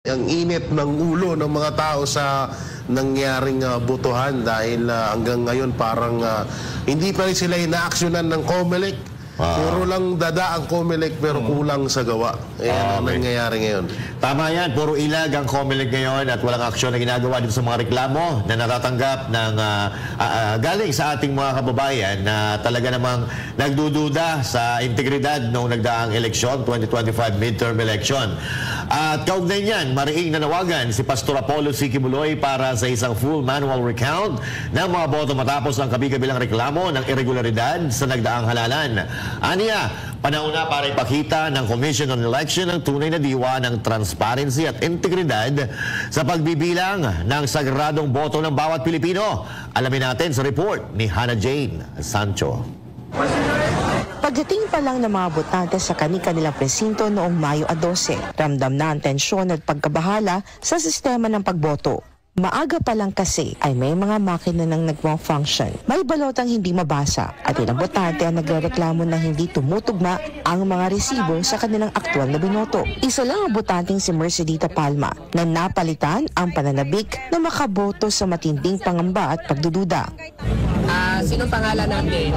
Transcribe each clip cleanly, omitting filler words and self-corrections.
Ang init ng ulo ng mga tao sa nangyaring botohan dahil hanggang ngayon parang hindi pa rin sila inaaksyonan ng COMELEC. Puro lang dada ang COMELEC pero kulang sa gawa. Ayan ang nangyayari ngayon. Tama yan. Puro ilag ang COMELEC ngayon at walang aksyon na ginagawa dito sa mga reklamo na natatanggap ng galing sa ating mga kababayan na talaga namang nagdududa sa integridad noong nagdaang eleksyon, 2025 midterm election. At kaugnay niyan, mariing nanawagan si Pastor Apollo C. Quiboloy para sa isang full manual recount ng mga boto matapos ang kabi-kabilang reklamo ng irregularidad sa nagdaang halalan. Aniya, panahon na para ipakita ng Commission on Election ang tunay na diwa ng transparency at integridad sa pagbibilang ng sagradong boto ng bawat Pilipino. Alamin natin sa report ni Hannah Jane Sancho. Pagdating pa lang ng mga botante sa kanilang presinto noong Mayo 12, ramdam na ang tensyon at pagkabahala sa sistema ng pagboto. Maaga pa lang kasi ay may mga makina nang nag-function. May balotang hindi mabasa at ilang botante ang nagrereklamo na hindi tumutugma ang mga resibo sa kanilang aktwal na binoto. Isa lang ang botanteng si Mercedita Palma na napalitan ang pananabik na makaboto sa matinding pangamba at pagdududa. Sinong pangalan natin?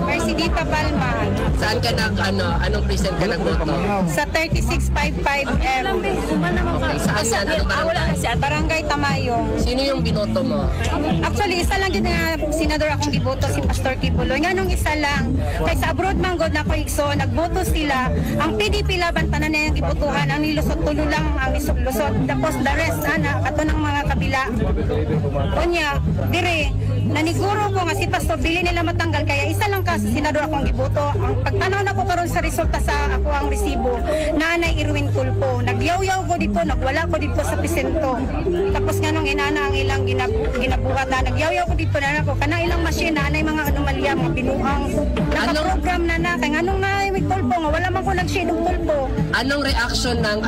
Mercedita Palma. Saan ka anong present ka nagboto? Sa 3655M. Okay, saan yan? Anong barangay? Barangay Tamayo. Sino yung binoto mo? Actually, isa lang din na senador akong giboto, si Pastor Quiboloy. Nga nung isa lang. Kaya sa abroad man god na ko igso, nagboto sila. Ang PDP laban tanan na yung gibotuhan, ang nilusot tulo lang ang lusot. Tapos the rest, kato ng mga kabila. Kunya, dire, naniguro ko nga si Pastor dili nila matanggal kaya isa lang ka senador akong giboto. Ang pagtanaw na ko karon sa resulta sa ako ang resibo, Nanay Irwin Tulpo. Nagyaw-yaw ko dito, nagwala ko dito sa presento. Tapos nga nung inana ang ilang ginabuhat na nagyaw-yaw ko dito na ako kana ilang machine na mga anomalya, mga binuang naka-program na kay nganong na may tulpo nga wala man ko nag-shade ng tulpo. Anong reaction ng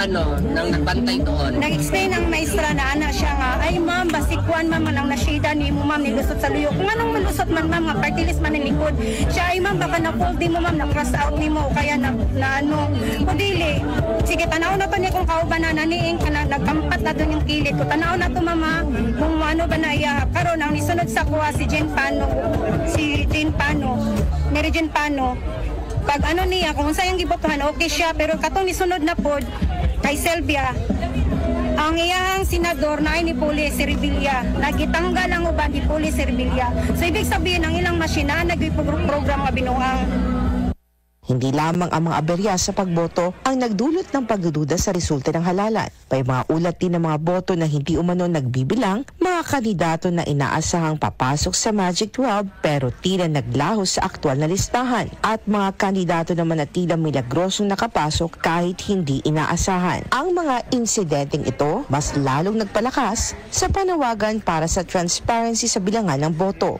ng nagbantay doon? Nag-explain ang maestra na ana siya nga, ay ma'am, basikwan ma'am ang na-shade ni mo ma'am nilusot sa luyo. Kung anong malusot man ma'am, nga party list man ng likod. Siya ay ma'am, baka na-fold di mo ma'am, na-cross out ni mo, kaya na ano, kudili. Sige, tanaw na to niya kung kauban na naniing ka na, nagkampat na doon yung kilid ko. Tanaw na to mama, kung ano ba na iya. Karon ang nisunod sa kuha si Jane Pano, Mary Jane Pano. Pag ano niya, kung sayang gibotohan, okay siya, pero katong nisunod na pod, kay Selvia, ang iyang senador na ni Puli Servilla, nagitanggal ang uban ni Puli Servilla. So ibig sabihin ang ilang masina nagprogram nga binuang. Hindi lamang ang mga aberya sa pagboto ang nagdulot ng pagdududa sa resulta ng halalan. May mga ulat din ng mga boto na hindi umano nagbibilang, mga kandidato na inaasahang papasok sa Magic 12 pero tila naglaho sa aktwal na listahan, at mga kandidato naman na tila milagrosong nakapasok kahit hindi inaasahan. Ang mga insidenteng ito mas lalong nagpalakas sa panawagan para sa transparency sa bilangan ng boto.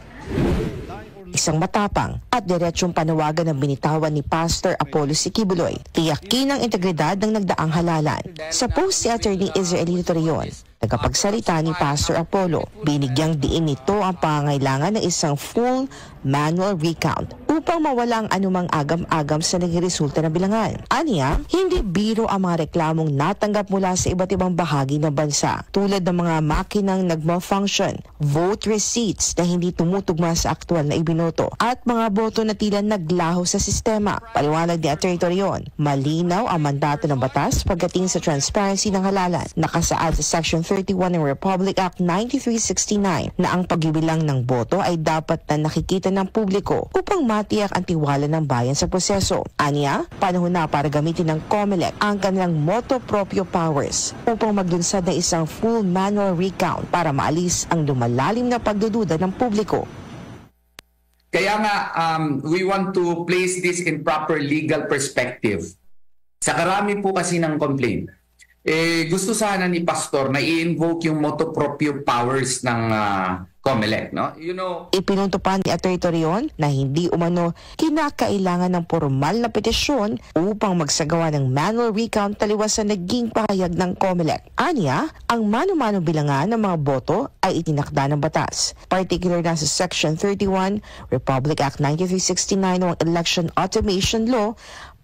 Isang matapang at diretsong panawagan ng binitawan ni Pastor Apollo C. Quiboloy, tiyakin ang integridad ng nagdaang halalan. Sa post si Attorney Israelito Torreon, nagkapagsalita ni Pastor Apollo, binigyang diin nito ang pangangailangan ng isang full manual recount upang mawala ang anumang agam-agam sa naging resulta ng bilangan. Aniya, hindi biro ang mga reklamong natanggap mula sa iba't ibang bahagi ng bansa, tulad ng mga makinang nag-malfunction, vote receipts na hindi tumutugma sa aktwal na ibinoto, at mga boto na tila naglaho sa sistema. Paliwanag ni Atty. Torreon, malinaw ang mandato ng batas pagdating sa transparency ng halalan. Nakasaad sa Section 31 ng Republic Act 9369 na ang pagbibilang ng boto ay dapat na nakikita ng publiko upang matiyak ang tiwala ng bayan sa proseso. Aniya, panahon na para gamitin ng COMELEC ang kanilang motu proprio powers upang maglunsad na isang full manual recount para maalis ang lumalalim na pagdududa ng publiko. Kaya nga, we want to place this in proper legal perspective. Sa karami po kasi ng complaint, gusto sana ni Pastor na i-invoke yung motu proprio powers ng COMELEC, no? Ipinunto pa ni Atty. Torreon na hindi umano kinakailangan ng formal na petisyon upang magsagawa ng manual recount taliwas sa naging pahayag ng COMELEC. Aniya, ang mano-mano bilangan ng mga boto ay itinakda ng batas, particular na sa Section 31, Republic Act 9369 o Election Automation Law,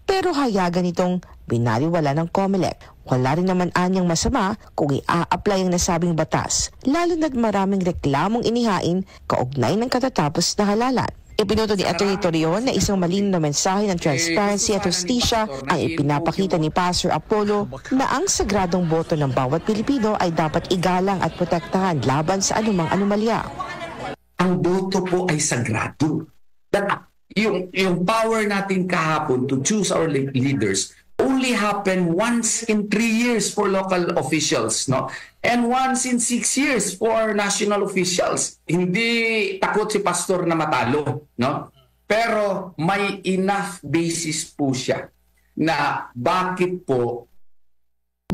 pero hayagan itong binaliwala ng COMELEC. Wala rin naman anyang masama kung i-a-apply ang nasabing batas, lalo na't maraming reklamong inihain kaugnay ng katatapos na halalan. Ipinuto ni Atty. Torion na isang malinaw na mensahe ng transparency at hustisya ang ipinapakita ni Pastor Apollo na ang sagradong boto ng bawat Pilipino ay dapat igalang at protektahan laban sa anumang anomalya. Ang boto po ay sagrado. Yung power natin kahapon to choose our leaders only happen once in 3 years for local officials, no? And once in 6 years for national officials. Hindi takot si pastor na matalo, no? Pero may enough basis po siya na bakit po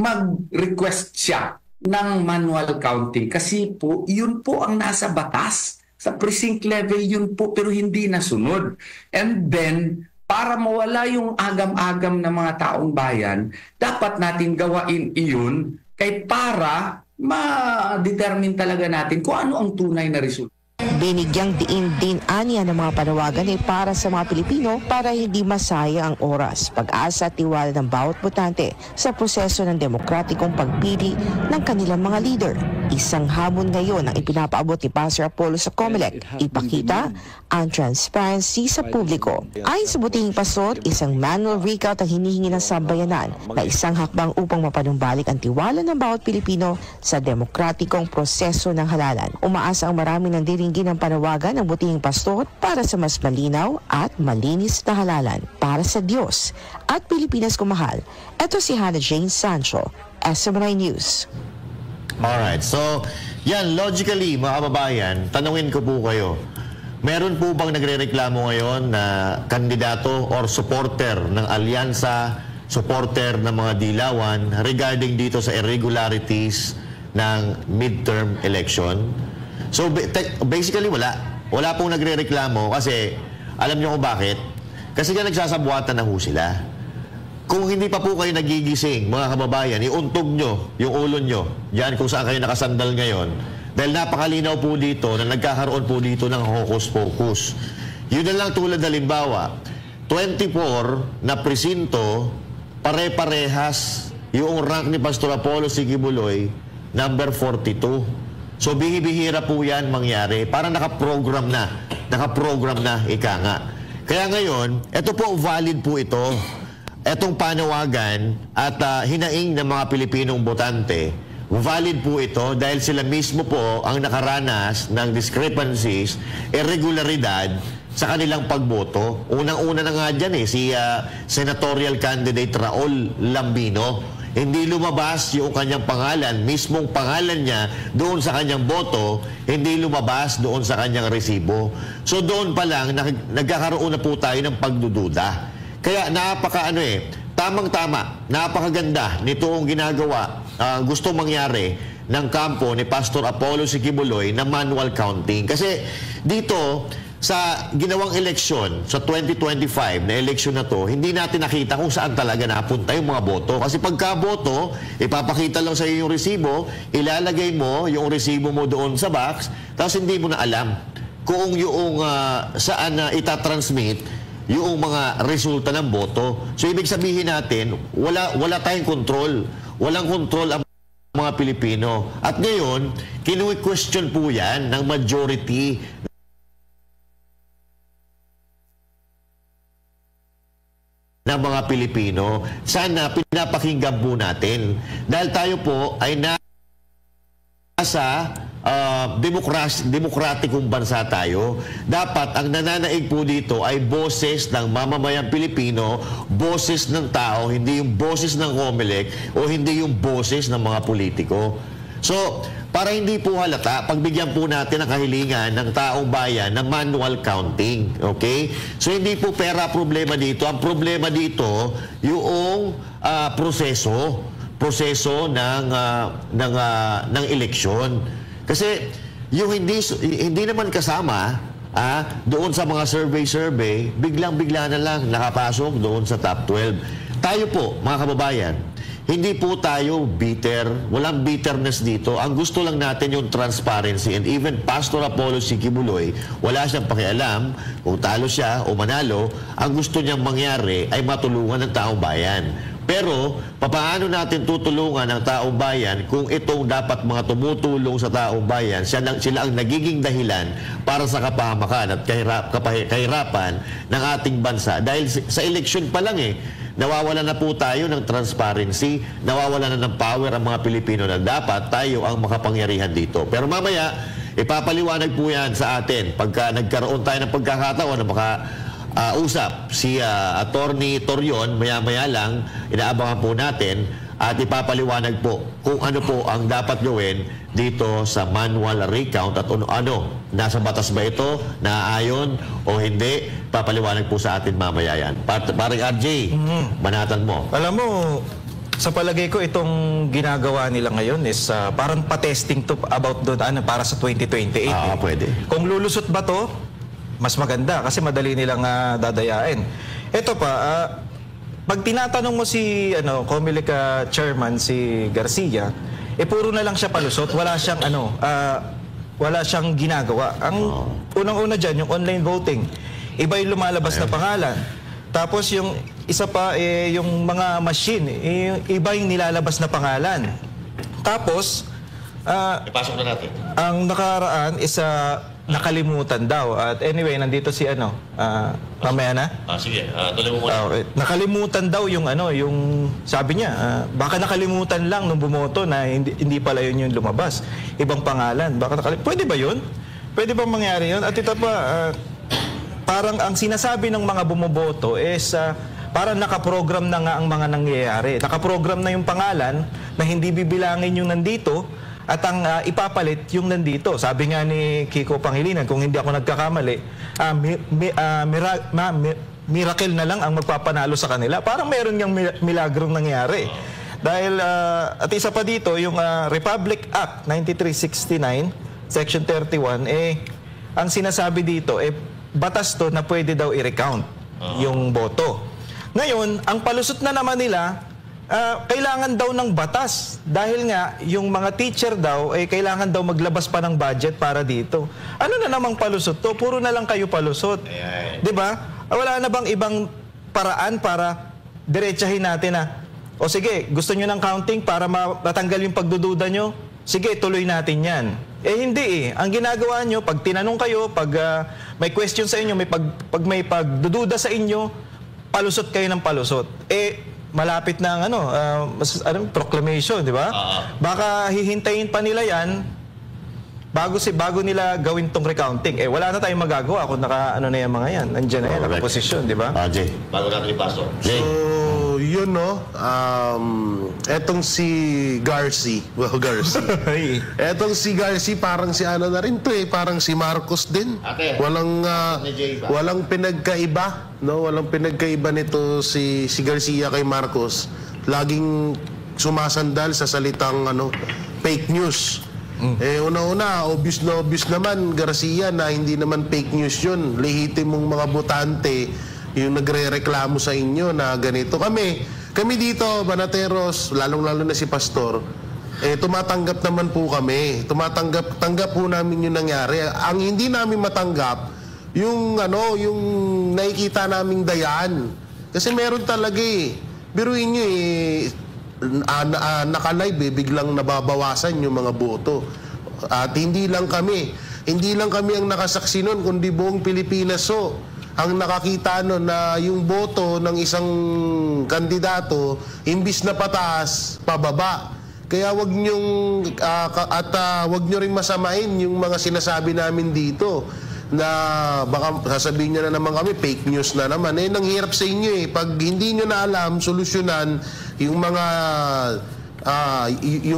mag-request siya ng manual counting. Kasi po, yun po ang nasa batas. Sa precinct level yun po, pero hindi nasunod. And then, para mawala yung agam-agam ng mga taong bayan, dapat natin gawain iyon kay para ma-determine talaga natin kung ano ang tunay na resulta. Binigyang diin din aniya ng mga panawagan ay para sa mga Pilipino para hindi masayang ang oras, pag-asa at tiwala ng bawat botante sa proseso ng demokratikong pagpili ng kanilang mga leader. Isang hamon ngayon ang ipinapaabot ni Pastor Apollo sa COMELEC, ipakita ang transparency sa publiko. Ayon sa butihing pastor, isang manual recount ang hinihingi ng sambayanan na isang hakbang upang mapanumbalik ang tiwala ng bawat Pilipino sa demokratikong proseso ng halalan. Umaasa ang marami ng diringgin ng panawagan ng butihing pastor para sa mas malinaw at malinis na halalan para sa Diyos at Pilipinas kumahal. Ito si Hannah Jane Sancho, SMNI News. Alright, so yan, logically, mga kababayan, tanungin ko po kayo, meron po bang nagre-reklamo ngayon na kandidato or supporter ng alyansa, supporter ng mga dilawan regarding dito sa irregularities ng midterm election? So basically wala pong nagre-reklamo kasi alam niyo kung bakit? Kasi nga nagsasabuatan na ho sila. Kung hindi pa po kayo nagigising, mga kababayan, iuntog nyo yung ulo nyo diyan kung saan kayo nakasandal ngayon. Dahil napakalinaw po dito na nagkakaroon po dito ng hocus-pocus. Yun na lang tulad halimbawa, 24 na presinto, pare-parehas yung rank ni Pastor Apollo Sigibuloy, number 42. So bihibihira po yan mangyari. Parang nakaprogram na, ika nga. Kaya ngayon, ito po, valid po ito. Etong panawagan at hinaing ng mga Pilipinong botante, valid po ito dahil sila mismo po ang nakaranas ng discrepancies, irregularidad sa kanilang pagboto. Unang-una na nga dyan si senatorial candidate Raul Lambino. Hindi lumabas yung kanyang pangalan, mismong pangalan niya doon sa kanyang boto, hindi lumabas doon sa kanyang resibo. So doon pa lang, nagkakaroon na po tayo ng pagdududa. Kaya tamang-tama, napakaganda nitong ginagawa, gusto mangyari ng kampo ni Pastor Apollo Sigibuloy na manual counting. Kasi dito, sa ginawang eleksyon, sa 2025 na eleksyon na to, hindi natin nakita kung saan talaga napunta yung mga boto. Kasi pagka-boto, ipapakita lang sa iyo yung resibo, ilalagay mo yung resibo mo doon sa box, tapos hindi mo na alam kung yung saan na itatransmit yung mga resulta ng boto. So ibig sabihin natin, wala tayong control. Walang control ang mga Pilipino. At ngayon, kinu-question po yan ng majority ng mga Pilipino. Sana pinapakinggan po natin. Dahil tayo po ay nasa demokratikong bansa tayo. Dapat ang nananaig po dito ay boses ng mamamayang Pilipino, boses ng tao, hindi yung boses ng COMELEC o hindi yung boses ng mga politiko. So, para hindi po halata, pagbigyan po natin ang kahilingan ng taong bayan ng manual counting. Okay? So, hindi po pera problema dito. Ang problema dito, yung proseso ng eleksyon. Kasi yung hindi naman kasama doon sa mga survey, biglang-bigla na lang nakapasok doon sa top 12. Tayo po, mga kababayan, hindi po tayo bitter. Walang bitterness dito. Ang gusto lang natin yung transparency. And even Pastor Apollo C. Quiboloy, wala siyang pakialam kung talo siya o manalo. Ang gusto niyang mangyari ay matulungan ng taong bayan. Pero, papaano natin tutulungan ang taong bayan kung itong dapat mga tumutulong sa taong bayan, sila ang nagiging dahilan para sa kapahamakan at kahirapan ng ating bansa? Dahil sa eleksyon pa lang nawawala na po tayo ng transparency, nawawala na ng power ang mga Pilipino na dapat tayo ang makapangyarihan dito. Pero mamaya, ipapaliwanag po yan sa atin pagka nagkaroon tayo ng pagkakataon na usap si Attorney Torion, maya-maya lang, inaabangan po natin at ipapaliwanag po kung ano po ang dapat gawin dito sa manual recount at ano, nasa batas ba ito, naaayon o hindi, papaliwanag po sa atin mamaya yan. Parang RJ, banatan mo. Alam mo, sa palagay ko itong ginagawa nila ngayon is parang pa-testing to about doon para sa 2028. Pwede. Kung lulusot ba to, mas maganda kasi madali nilang dadayain. Ito pa, pag tinatanong mo si Comelec chairman si Garcia, puro na lang siya palusot, wala siyang ginagawa. Ang unang-una diyan, yung online voting, iba yung lumalabas na pangalan. Tapos yung isa pa yung mga machine, iba yung nilalabas na pangalan. Tapos Ipasok na natin. ang nakaraan is nakalimutan daw. At anyway, nandito si mamaya na. Sige, tuloy mo muna. Okay. Nakalimutan daw yung yung sabi niya, baka nakalimutan lang nung bumoto na hindi pala yun yung lumabas. Ibang pangalan. Pwede ba yun? Pwede ba mangyari yun? At ito pa, parang ang sinasabi ng mga bumoboto is parang nakaprogram na nga ang mga nangyayari. Nakaprogram na yung pangalan na hindi bibilangin yung nandito at ang ipapalit yung nandito. Sabi nga ni Kiko Pangilinan, kung hindi ako nagkakamali, miracle na lang ang magpapanalo sa kanila. Parang meron niyang milagrong nangyari. Dahil, at isa pa dito, yung Republic Act 9369, Section 31, ang sinasabi dito, batas to na pwede daw i-recount yung boto. Ngayon, ang palusot na naman nila, kailangan daw ng batas dahil nga yung mga teacher daw kailangan daw maglabas pa ng budget para dito. Ano na namang palusot to? Puro na lang kayo palusot. 'Di ba? Wala na bang ibang paraan para diretsahin natin o sige, gusto niyo ng counting para matanggal yung pagdududa nyo? Sige, tuloy natin 'yan. Hindi Ang ginagawa nyo, pag tinanong kayo, pag may question sa inyo, pag may pagdududa sa inyo, palusot kayo ng palusot. Malapit na ang proclamation, di ba? Baka hihintayin pa nila yan bago nila gawin tong recounting. Wala na tayong magagawa kung na yung mga yan. Nandiyan na yan, nakaposisyon, di ba? Jay, bago natin ipasok. Jay. So, yun etong si Garci. Etong si Garci parang si na rin to parang si Marcos din. Walang pinagkaiba, no? Walang pinagkaiba nito si Garcia kay Marcos. Laging sumasandal sa salitang fake news. Una-una, obvious naman Garcia na hindi naman fake news yun. Lehitimong mga botante yung nagre-reklamo sa inyo na ganito. Kami dito, Banateros, lalong-lalo na si Pastor, tumatanggap naman po kami. Tanggap po namin yung nangyari. Ang hindi namin matanggap, yung nakikita naming dayaan. Kasi meron talaga biruin nyo naka-live biglang nababawasan yung mga boto. At hindi lang kami ang nakasaksi nun, kundi buong Pilipinas ang nakakita na yung boto ng isang kandidato imbis na pataas, pababa. Kaya wag nyo ring masamain yung mga sinasabi namin dito na baka sasabihin nyo na naman kami fake news na naman. Nanghirap sa inyo pag hindi nyo na alam solusyonan yung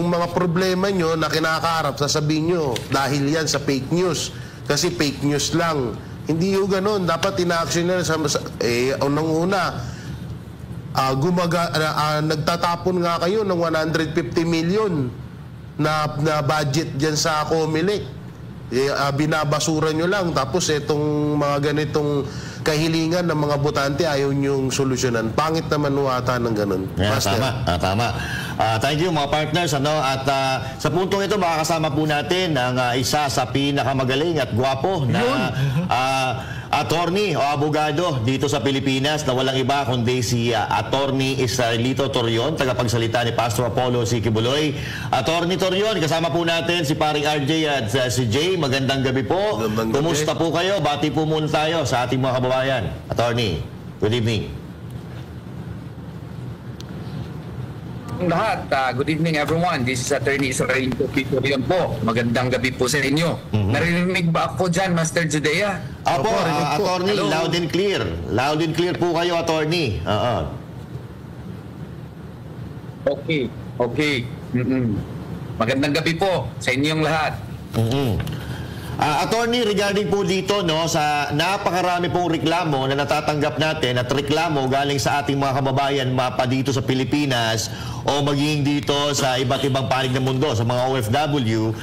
mga problema nyo na kinakaharap, sasabihin nyo dahil yan sa fake news kasi fake news lang. Hindi yung ganun. Dapat ina-action nyo unang-una, nagtatapon nga kayo ng 150 million na budget dyan sa Comelec. Binabasura nyo lang. Tapos itong mga ganitong kahilingan ng mga botante ayaw nyong solusyonan. Pangit naman ata ng ganun. Tama. Thank you mga partners. At sa puntong ito, makakasama po natin ang isa sa pinakamagaling at gwapo na attorney o abogado dito sa Pilipinas na walang iba kundi si Attorney Israelito Torion, tagapagsalita ni Pastor Apollo C. Quiboloy. Attorney Torion, kasama po natin si paring RJ at si Jay. Magandang gabi po. Magandang gabi. Kumusta po kayo? Bati po muna tayo sa ating mga kababayan. Attorney, good evening. Lahat, good evening everyone. This is Attorney Israelito Torion po. Magandang gabi po sa inyo. Narinig ba ako dyan, Master Judea? Opo, attorney, Hello. loud and clear. Loud and clear po kayo, attorney. Okay. Magandang gabi po sa inyong lahat. Attorney, regarding po dito, no, sa napakarami pong reklamo na natatanggap natin at reklamo galing sa ating mga kababayan mapa dito sa Pilipinas o maging dito sa iba't ibang panig ng mundo, sa mga OFW,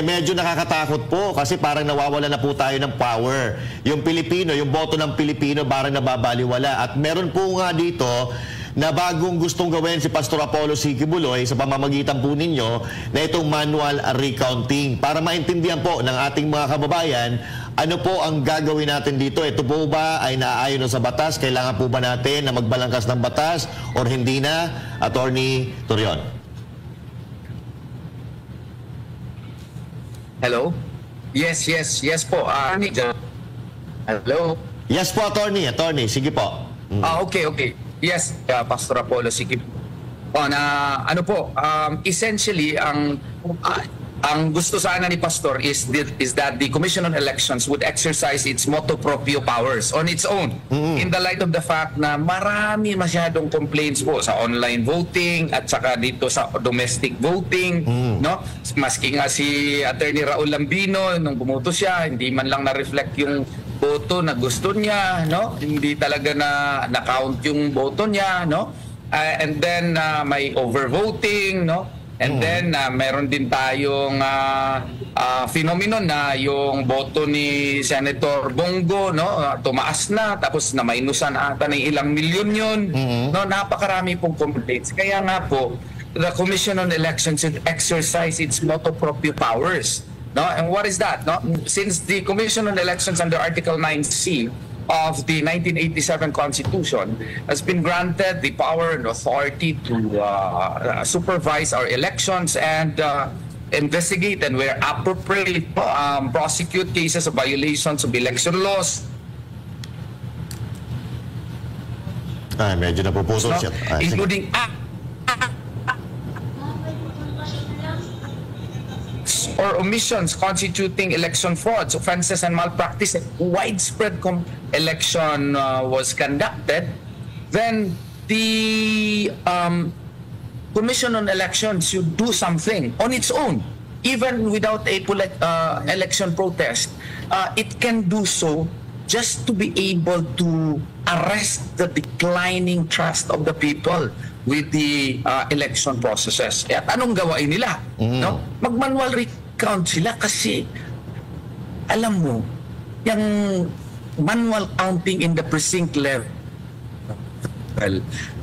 medyo nakakatakot po kasi parang nawawala na po tayo ng power. Yung Pilipino, yung boto ng Pilipino parang nababaliwala. At meron po nga dito na bagong gustong gawin si Pastor Apollo C. Quiboloy sa pamamagitan po ninyo na itong manual recounting. Para maintindihan po ng ating mga kababayan, ano po ang gagawin natin dito? Ito po ba ay naaayon sa batas? Kailangan po ba natin na magbalangkas ng batas or hindi na? Attorney Torion. Hello? Yes po. Hello? Yes po, attorney. Sige po. Okay. Yes, Pastor Apollo, sige. Essentially, ang gusto sana ni Pastor is that the Commission on Elections would exercise its motu proprio powers on its own in the light of the fact na marami masyadong complaints po sa online voting at saka dito sa domestic voting, no? Maski nga si Attorney Raul Lambino nung bumoto siya, hindi man lang na-reflect yung boto na gusto niya, no? Hindi talaga na-count yung boto niya, no? And then may overvoting, no? And then meron din tayong phenomenon na yung boto ni Senator Bongo, no, tumaas na tapos na minusan ata ng ilang milyon yun. No, napakarami pong complaints. Kaya nga po, the Commission on Elections should exercise its motu proprio powers. No? And what is that? No? Since the Commission on Elections under Article 9C of the 1987 Constitution has been granted the power and authority to supervise our elections and investigate and where appropriate prosecute cases of violations of election laws. Medyo napupusol siya. Including or omissions constituting election frauds, offenses, and malpractice. Widespread election was conducted, then the Commission on Elections should do something on its own, even without a election protest. It can do so just to be able to arrest the declining trust of the people with the election processes. At anong gawain nila? No? Mag-manual recount sila kasi alam mo, yung manual counting in the precinct level,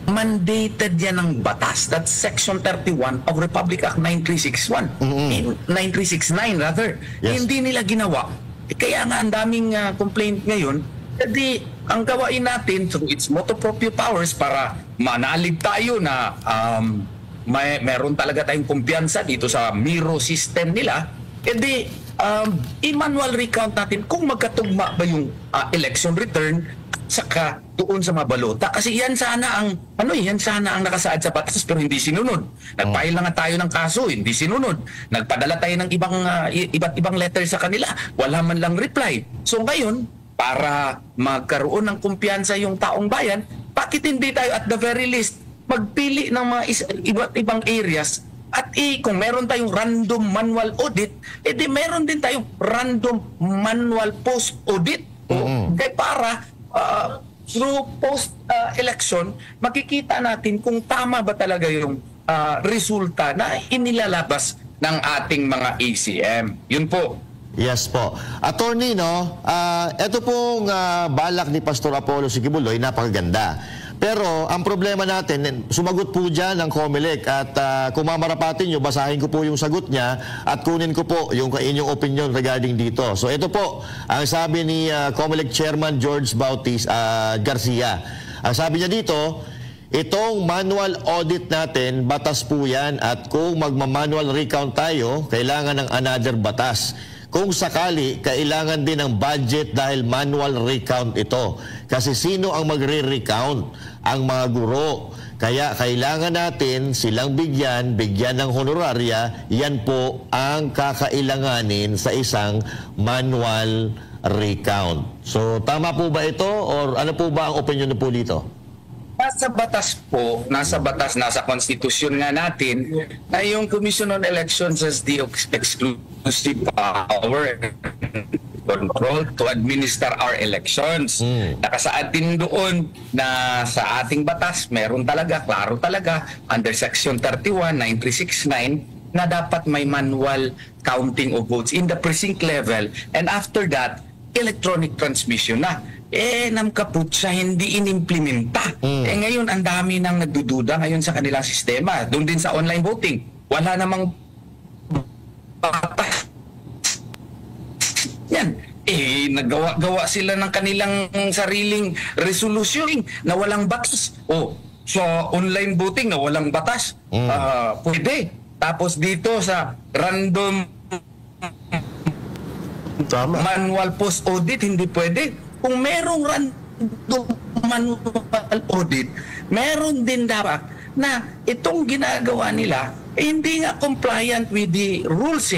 mandated yan ng batas. That's Section 31 of Republic Act 9361. 9369 rather. Yes. Hindi nila ginawa. Kaya nga ang daming complaint ngayon. Jadi, ang gawain natin through its motu proprio powers para manalig tayo na meron talaga tayong kumpiyansa dito sa Miro system nila, edi i-manual recount natin kung magkatugma ba yung election return at saka doon sa mabalota. Kasi yan sana ang nakasaad sa batas pero hindi sinunod. Nagfile lang tayo ng kaso, hindi sinunod. Nagpadala tayo ng iba't ibang letter sa kanila, wala man lang reply. So ngayon, para magkaroon ng kumpiyansa yung taong bayan, bakit hindi tayo at the very least magpili ng mga iba't ibang areas at kung meron tayong random manual audit, edi meron din tayong random manual post audit. Kaya para through post-election, makikita natin kung tama ba talaga yung resulta na inilalabas ng ating mga ACM. Yun po. Yes po. Attorney, no, ito pong balak ni Pastor Apollo C. Quiboloy, napakaganda. Pero ang problema natin, sumagot po dyan ang COMELEC at kung mamarapatin nyo, basahin ko po yung sagot niya at kunin ko po yung inyong opinion regarding dito. So ito po, ang sabi ni COMELEC Chairman George Garcia. Ang sabi niya dito, itong manual audit natin, batas po yan at kung magma-manual recount tayo, kailangan ng another batas. Kung sakali, kailangan din ng budget dahil manual recount ito. Kasi sino ang magre-recount? Ang mga guro. Kaya kailangan natin silang bigyan ng honoraria. Yan po ang kakailanganin sa isang manual recount. So, tama po ba ito? Or ano po ba ang opinion po dito? Nasa batas po, nasa konstitusyon nga natin na yung Commission on Elections has the exclusive power and control to administer our elections. Nakasaad din doon na sa ating batas, meron talaga, klaro talaga, under Section 31, 9369, na dapat may manual counting of votes in the precinct level, and after that, electronic transmission na. Namkaput siya, hindi inimplementa. Ngayon, ang dami nang nagdududa ngayon sa kanilang sistema. Doon din sa online voting. Wala namang batas. Yan. Nagawa sila ng kanilang sariling resolution na walang batas. Sa online voting na walang batas. Pwede. Tapos dito sa random manual post audit, hindi pwede. Kung merong random manual audit, meron din dapat na itong ginagawa nila hindi nga compliant with the rules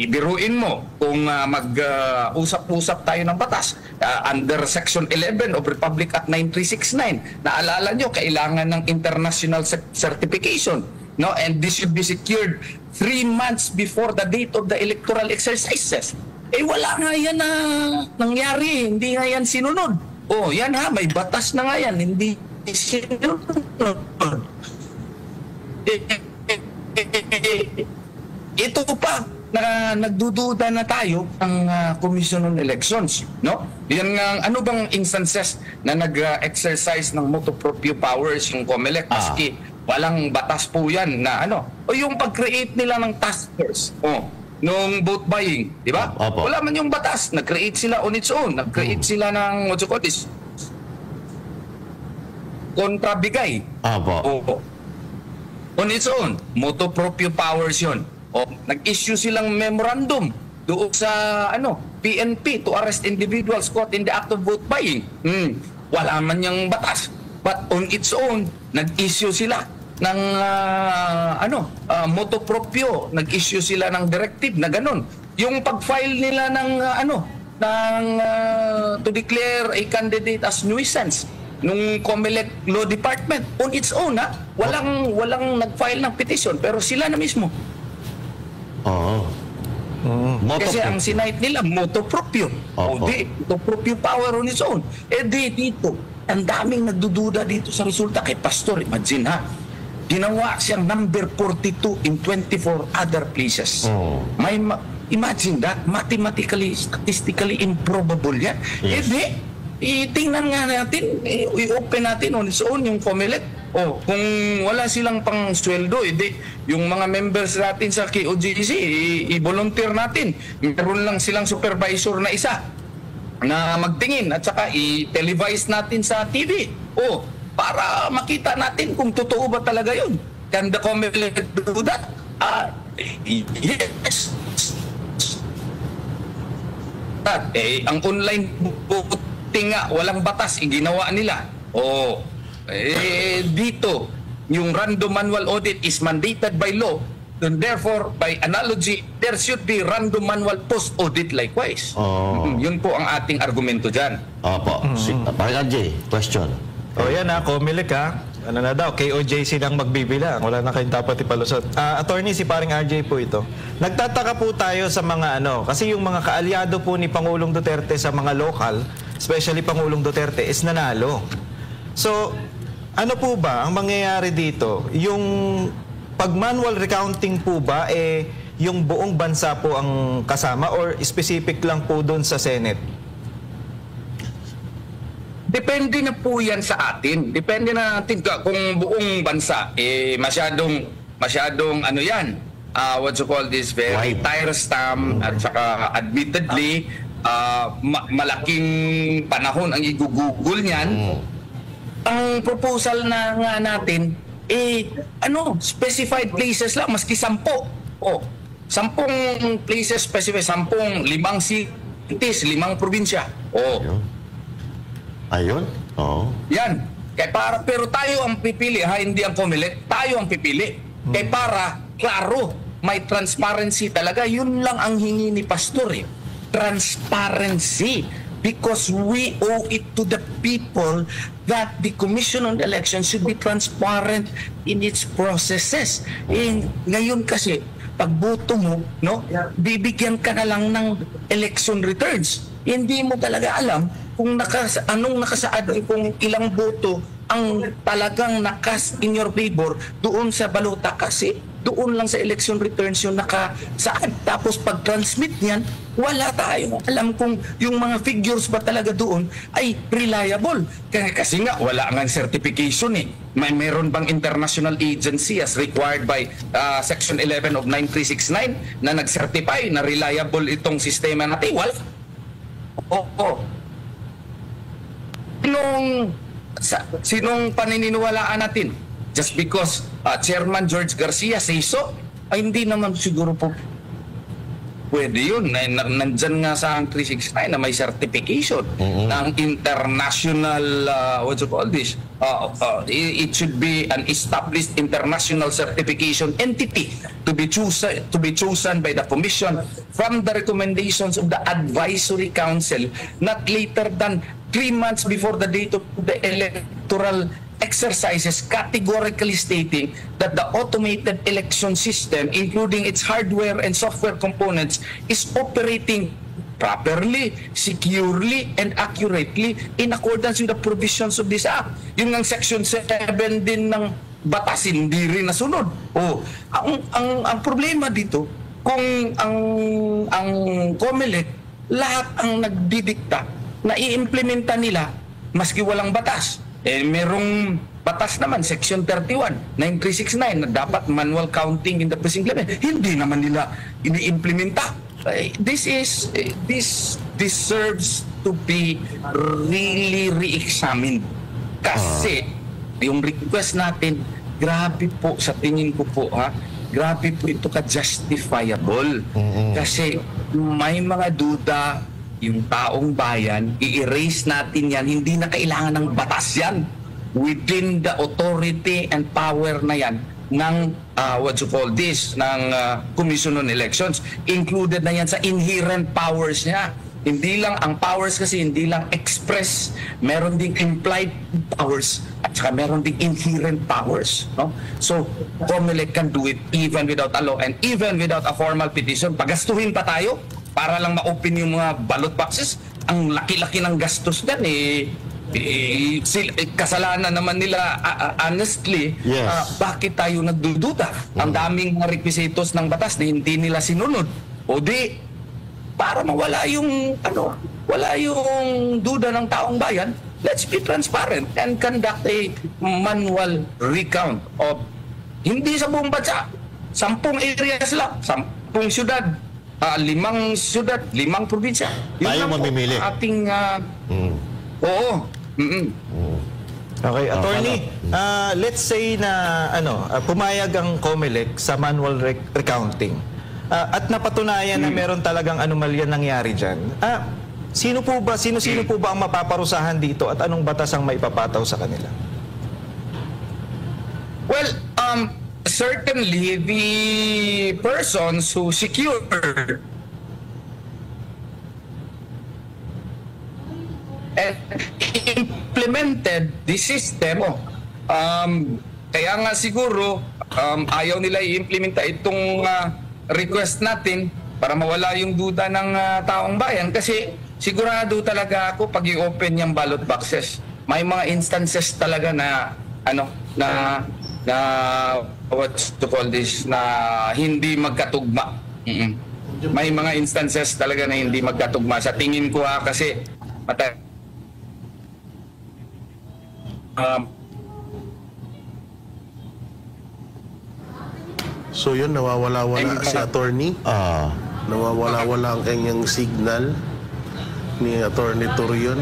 biruin mo kung mag-usap-usap tayo ng batas under Section 11 of Republic Act 9369. Naalala nyo, kailangan ng international certification, no? And this should be secured 3 months before the date of the electoral exercises. Wala nga yan na nangyari, hindi nga yan sinunod. Yan may batas na nga yan, hindi sinunod. Ito pa, na nagdududa na tayo ang Commission on Elections, no? Yan nga, ano bang instances na nag-exercise ng motu proprio powers yung COMELEC, maski walang batas po yan na yung pag-create nila ng task force, nung vote buying, di ba? Wala man yung batas. Nag-create sila on its own. Nag-create sila ng, what you call this, kontrabigay. On its own. Motu proprio powers yun. Nag-issue silang memorandum doon sa, PNP to arrest individuals caught in the act of vote buying. Wala man yung batas. But on its own, nag-issue sila ng motu proprio, nag-issue sila ng directive na ganun. Yung pag-file nila ng to declare a candidate as nuisance nung COMELEC Law Department on its own, walang nag-file ng petition, pero sila na mismo. Kasi ang sinite nila motu proprio. Motu proprio power on its own. Dito, ang daming nagdududa dito sa resulta kay Pastor. Imagine ginawa siyang number 42 in 24 other places. Imagine that, mathematically, statistically improbable yan. Yes. Tingnan nga natin, i-open natin on its own yung COMELEC. Kung wala silang pang sweldo, yung mga members natin sa KOJC, i-volunteer natin. Meron lang silang supervisor na isa na magtingin at saka i-televise natin sa TV. Para makita natin kung totoo ba talaga yun. Can the COMELEC do that? Yes. Ang online voting nga, walang batas, ginawa nila. Dito, yung random manual audit is mandated by law. And therefore, by analogy, there should be random manual post-audit likewise. Yun po ang ating argumento dyan. RJ, question. Yan COMELEC Ano na daw, KOJC lang magbibilang. Wala na kayong dapat ipalusot. Attorney, si paring RJ po ito. Nagtataka po tayo sa mga kasi yung mga kaalyado po ni Pangulong Duterte sa mga local, especially Pangulong Duterte, is nanalo. So, ano po ba ang mangyayari dito? Yung pag-manual recounting po ba, yung buong bansa po ang kasama or specific lang po doon sa Senate? Depende na po yan sa atin. Depende na natin kung buong bansa masyadong ano yan, what you call this, very tiresome at saka admittedly malaking panahon ang igugugol niyan. Ang proposal na nga natin specified places lang, maski 10. 10 places specific, 5 cities, 5 probinsya. Ayun. Oo. Yan. Pero tayo ang pipili, hindi ang COMELEC. Tayo ang pipili. Para klaro, may transparency talaga. Yun lang ang hingi ni Pastor. Transparency. Because we owe it to the people that the Commission on the Elections should be transparent in its processes. Ngayon kasi, pag boto mo, bibigyan ka na lang ng election returns. Hindi mo talaga alam kung anong nakasaad, kung ilang boto ang talagang nakas in your favor doon sa balota, kasi doon lang sa election returns yung nakasaad. Tapos pag-transmit niyan, wala tayong alam kung yung mga figures ba talaga doon ay reliable. Kasi nga, wala nga certification meron bang international agency as required by Section 11 of 9369 na nag-certify na reliable itong sistema natin? Wala. Sinong paniniwalaan natin? Just because Chairman George Garcia says so, ay hindi naman siguro po pwede yun. Nandyan nga sa 369 na may certification ng international, what you call this? It should be an established international certification entity to be chosen by the Commission from the recommendations of the Advisory Council not later than 3 months before the date of the electoral exercises, categorically stating that the automated election system, including its hardware and software components, is operating properly, securely, and accurately in accordance with the provisions of this Act. Yung ng Section 7 din ng batas, hindi rin nasunod. Ang problema dito, kung ang COMELEC, lahat ang nagdidikta na i-implementa nila maski walang batas. Merong batas naman, Section 31, 9369, na dapat manual counting in the precinct level. Hindi naman nila ini-implementa. This deserves to be really re-examined. Kasi yung request natin, grabe po, sa tingin ko po, grabe po ito ka-justifiable. Kasi may mga duda yung taong bayan, i-erase natin yan, hindi na kailangan ng batas yan. Within the authority and power na yan ng, what you call this, ng Commission on Elections. Included na yan sa inherent powers niya. Hindi lang, ang powers kasi hindi lang express, meron ding implied powers at saka meron ding inherent powers. So, COMELEC can do it even without a law and even without a formal petition. Pagastuhin pa tayo para lang ma-open yung mga ballot boxes. Ang laki-laki ng gastos dyan kasalanan naman nila, honestly. Bakit tayo nagdududa? Ang daming requisitos ng batas na hindi nila sinunod. O di, para mawala yung wala yung duda ng taong bayan, let's be transparent and conduct a manual recount of, hindi sa buong bansa, 10 areas lang, 10 syudad, 5 syudad, 5 probinsya. Tayo mamimili. Ating Okay, attorney, let's say na pumayag ang COMELEC sa manual recounting. At napatunayan na meron talagang anomalya nangyari diyan. Sino po ba ang mapaparusahan dito at anong batas ang maipapataw sa kanila? Well, certainly the persons who secured and implemented the system, kaya nga siguro ayaw nila i-implementa itong request natin para mawala yung duda ng taong bayan, kasi sigurado talaga ako pag i-open yung ballot boxes, may mga instances talaga na what to call this, na hindi magkatugma. May mga instances talaga na hindi magkatugma sa tingin ko, kasi So yun, nawawala-wala si attorney. Nawawala-wala ang kanyang signal ni Attorney Torion.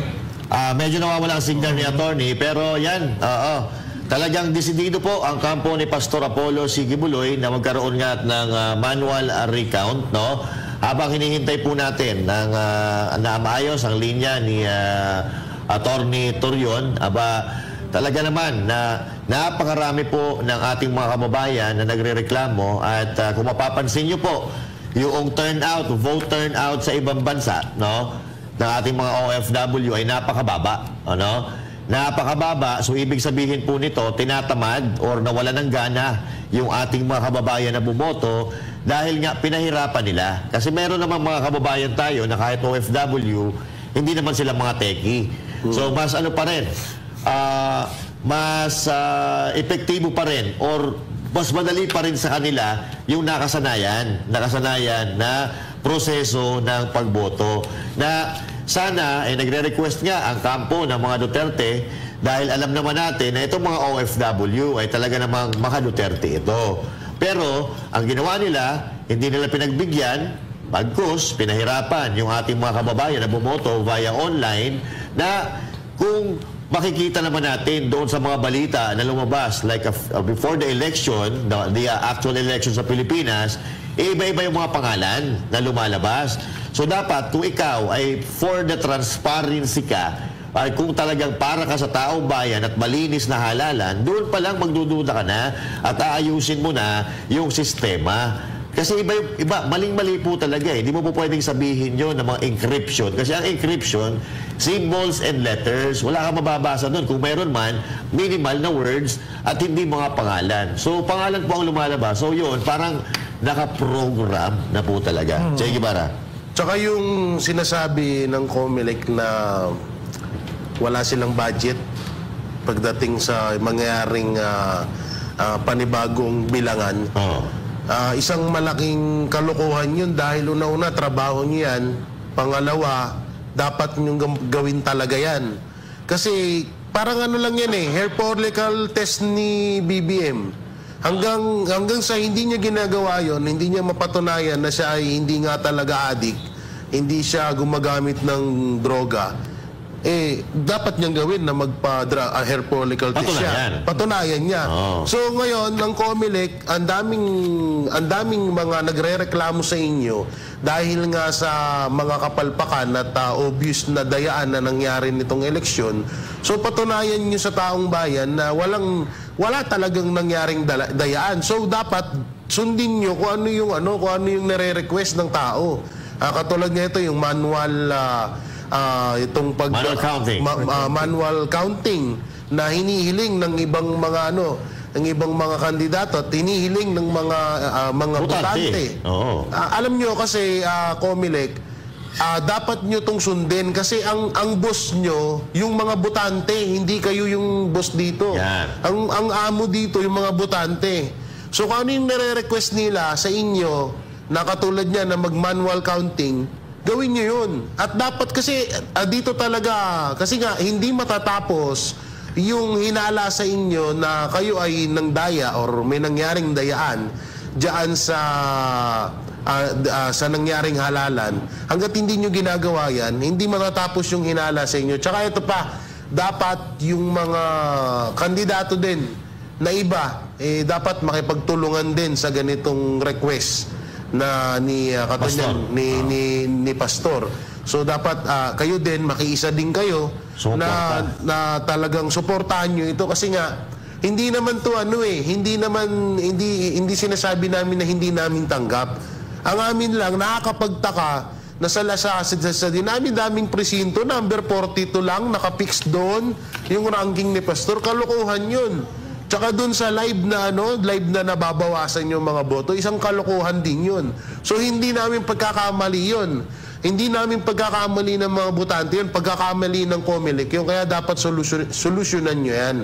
Medyo nawawala ang signal ni attorney, pero yan, talagang desidido po ang kampo ni Pastor Apollo Sigibuloy na magkaroon nga ng manual recount, no? Habang hinihintay po natin ng na maayos ang linya ni Attorney Torion, talaga naman na napakarami po ng ating mga kababayan na nagrereklamo at kung mapapansin nyo po, yung vote turnout sa ibang bansa, no, ng ating mga OFW ay napakababa, ano? Napakababa, so ibig sabihin po nito, tinatamad or nawala ng gana yung ating mga kababayan na bumoto dahil nga pinahirapan nila. Kasi meron naman mga kababayan tayo na kahit OFW, hindi naman sila mga teki. So mas ano pa rin, mas epektibo pa rin or mas madali pa rin sa kanila yung nakasanayan na proseso ng pagboto. Na sana nagre-request nga ang kampo ng mga Duterte dahil alam naman natin na itong mga OFW ay talaga namang maka-Duterte ito. Pero ang ginawa nila, hindi nila pinagbigyan, bagkus pinahirapan yung ating mga kababayan na bumoto via online na kung makikita naman natin doon sa mga balita na lumabas like before the election, the actual election sa Pilipinas, iba-iba yung mga pangalan na lumalabas. So dapat kung ikaw ay for the transparency ka, ay kung talagang para ka sa taong bayan at malinis na halalan, doon pa lang magdududa ka na at aayusin mo na yung sistema. Kasi iba maling-mali po talaga. Hindi mo po pwedeng sabihin yun ng mga encryption. Kasi ang encryption, symbols and letters, wala kang mababasa doon. Kung meron man, minimal na words at hindi mga pangalan. So, pangalan po ang lumalabas. So, yun, parang nakaprogram na po talaga. Che Guevara. Tsaka yung sinasabi ng COMELEC na wala silang budget pagdating sa mangyayaring panibagong bilangan. Isang malaking kalokohan yun dahil una-una trabaho nyo yan, pangalawa dapat nyo gawin talaga yan kasi parang ano lang yan hair follicle test ni BBM hanggang sa hindi niya ginagawa yon, hindi niya mapatunayan na siya ay hindi nga talaga addict, hindi siya gumagamit ng droga, dapat niyang gawin na hair follicle test siya. Patunayan niya. So ngayon, ng COMELEC, ang daming mga nagrereklamo sa inyo dahil nga sa mga kapalpakan at obvious na dayaan na nangyari nitong eleksyon. So patunayan niyo sa taong bayan na wala talagang nangyaring dayaan. So dapat sundin niyo kung ano yung nare-request ng tao. Katulad nito yung manual manual counting. Manual counting na hinihiling ng ibang mga ng ibang mga kandidato at hinihiling ng mga botante. Alam nyo kasi COMELEC, dapat nyo tong sundin kasi ang boss nyo yung mga botante, hindi kayo yung boss dito. Ang amo dito yung mga botante. So kung ano yung nare-request nila sa inyo na katulad niya na mag-manual counting, gawin nyo yun. At dapat kasi dito talaga, kasi nga hindi matatapos yung hinala sa inyo na kayo ay nang daya or may nangyaring dayaan diyan sa nangyaring halalan. Hanggat hindi nyo ginagawa yan, hindi matatapos yung hinala sa inyo. Tsaka ito pa, dapat yung mga kandidato din na iba, dapat makipagtulungan din sa ganitong request na ni Pastor. So dapat kayo din makiisa din kayo na talagang suportahan niyo ito kasi nga hindi naman to hindi sinasabi namin na hindi namin tanggap. Ang amin lang nakakapagtaka na sa dinami-daming presinto, number 42 lang nakapix doon yung ranking ni Pastor. Kalokohan yun. Tsaka dun sa live na nababawasan yung mga boto, isang kalokohan din yun. So hindi namin pagkakamali yun. Hindi namin pagkakamali ng mga botante yun, pagkakamali ng COMELEC yun. Kaya dapat solusyonan nyo yan.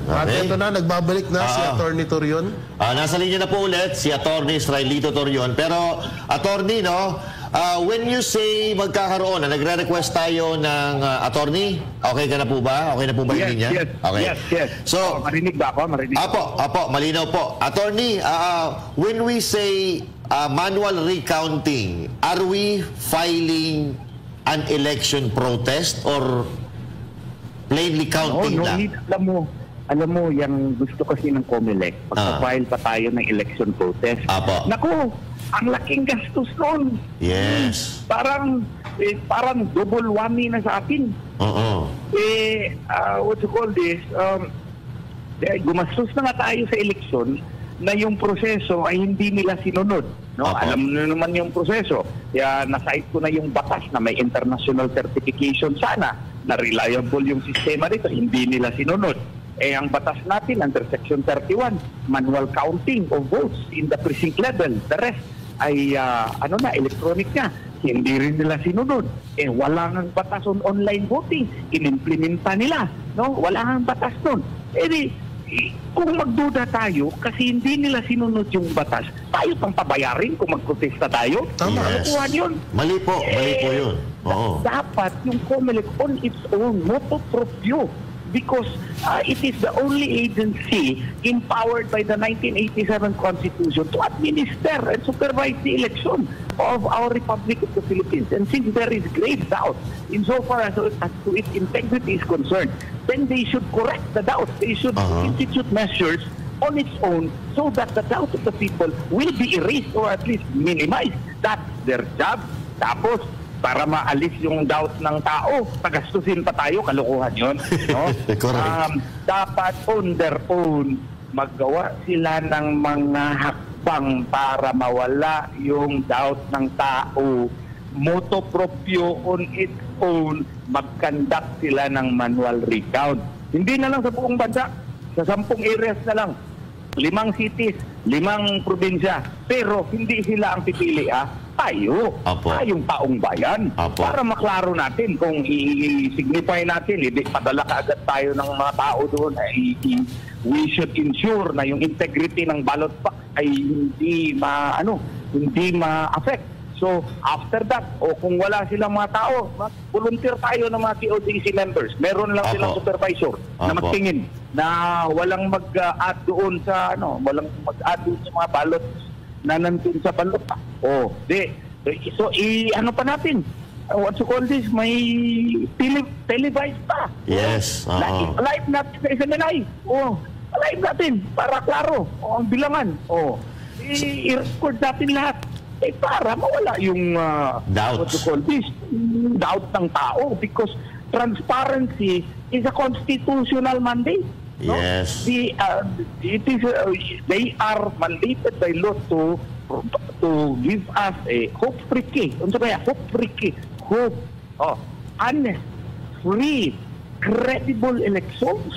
At ito na, nagbabalik na si Attorney Torion. Nasa linya na po ulit si Attorney Israelito Torion. Pero Attorney, When you say magkakaroon, nagre-request tayo ng attorney, okay ka na po ba? Okay na po ba yung linya? Okay. Yes. So, marinig ba ako? Marinig Apo, malinaw po. Attorney, when we say manual recounting, are we filing an election protest or plainly counting lang? Alam mo, yung gusto kasi ng COMELEC, pagka-file pa tayo ng election protest. Apo. Naku, ang laking gastos nun. Yes. Parang double whammy na sa atin. What you call this? Gumastos na nga tayo sa eleksyon na yung proseso ay hindi nila sinunod. No? Alam mo naman yung proseso. Kaya nasa-cite ko na yung batas na may international certification sana na reliable yung sistema nito. Hindi nila sinunod. Ang batas natin under Section 31, manual counting of votes in the precinct level. The rest ay electronic na. Hindi rin nila sinunod. Wala nang batas on online voting. Inimplementa nila. No? Wala nang batas nun. Kung magduda tayo, kasi hindi nila sinunod yung batas, tayo pang pabayarin kung magprotesta tayo. Tama. Yes. Yun. Mali po yun. Dapat yung COMELEC on its own, motu proprio, because it is the only agency empowered by the 1987 Constitution to administer and supervise the election of our Republic of the Philippines. And since there is grave doubt insofar as to its integrity is concerned, then they should correct the doubt. They should institute measures on its own so that the doubt of the people will be erased or at least minimized. That's their job. Tapos, para maalis yung doubt ng tao, pagastusin pa tayo, kalukuhan yun. No? Dapat on their own, maggawa sila ng mga hakbang para mawala yung doubt ng tao. Motu proprio on its own, mag-conduct sila ng manual recount. Hindi na lang sa buong bansa, sa 10 areas na lang. 5 cities, 5 probinsya. Pero hindi sila ang pipili, tayo. Tayong taong bayan. Para maklaro natin kung i-signify natin, hindi padala kaagad tayo ng mga tao doon. We should ensure na yung integrity ng ballot box ay hindi ma-affect. So, after that, kung wala silang mga tao, volunteer tayo ng mga TOJC members. Meron lang silang supervisor na magtingin na walang mag-add doon sa mga ballot na nandun sa ballot. So, pa natin? What you call this? May televised pa. Yes. Live natin sa SMNI. Live natin para klaro. Ang bilangan. I-record natin lahat. Para mawala yung what you call this, doubt ng tao, because transparency is a constitutional mandate. No? Yes. They are mandated by law to give us a hope-free, honest, free, credible elections.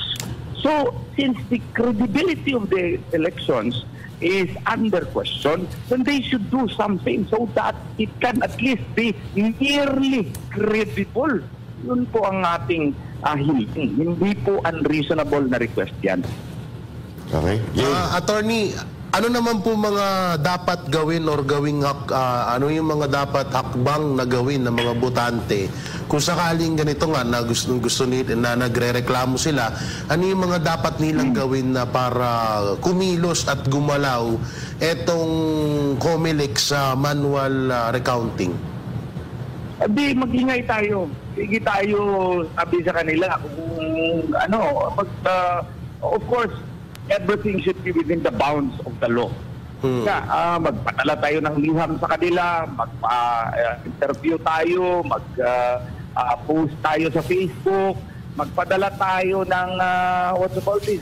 So, since the credibility of the elections is under question, then they should do something so that it can at least be nearly credible. Yun po ang ating hiling. Hindi po unreasonable na request yan. Okay. Attorney, ano naman po mga dapat gawin or ano yung mga dapat hakbang na gawin ng mga botante kung sakaling ganito nga na gusto nila na nagrereklamo sila, ano yung mga dapat nilang gawin na para kumilos at gumalaw etong COMELEC sa manual recounting? Mag-ingay tayo. Sige tayo sabi sa kanila kung of course, everything should be within the bounds of the law. Magpadala tayo ng liham sa kanila, mag-interview tayo, mag-post tayo sa Facebook, magpadala tayo ng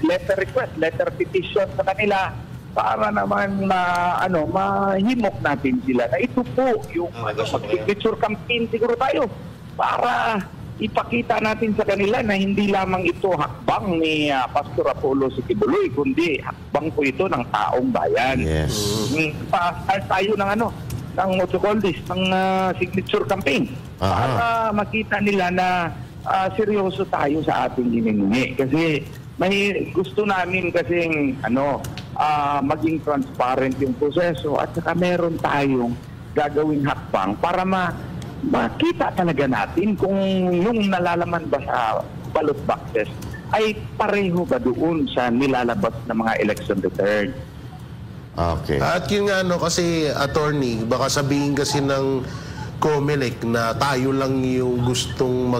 letter request, letter petition sa kanila para naman mahimok natin sila na ito po yung mag-signature campaign siguro tayo para ipakita natin sa kanila na hindi lamang ito hakbang ni Pastor Apollo Sikibuloy, kundi hakbang po ito ng taong bayan. Yes. Start tayo ng ng signature campaign para makita nila na seryoso tayo sa ating hiningi. Kasi may gusto namin kasing maging transparent yung proseso at saka meron tayong gagawing hakbang para makita talaga natin kung yung nalalaman ba sa ballot boxes ay pareho ba doon sa nilalabas ng mga election return. Okay. At yun nga, kasi attorney, baka sabihin kasi ng COMELEC na tayo lang yung gustong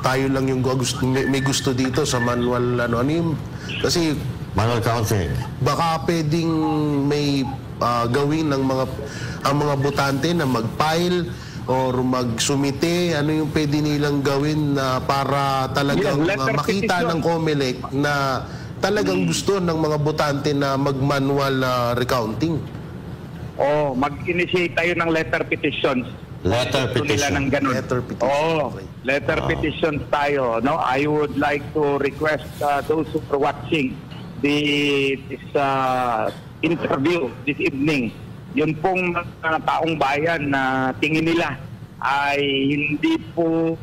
tayo lang yung may gusto dito sa manual kasi manual counting. Baka pwedeng may gawin ng ang mga botante na mag-file or magsumite, ano yung pwede nilang gawin na para talagang makita ng COMELEC na talagang gusto ng mga botante na mag-manual recounting. Mag-initiate tayo ng letter petitions. Letter petition. Letter petition. Letter petitions tayo. No, I would like to request those who are watching this interview this evening, yun pong mga taong bayan na tingin nila ay hindi po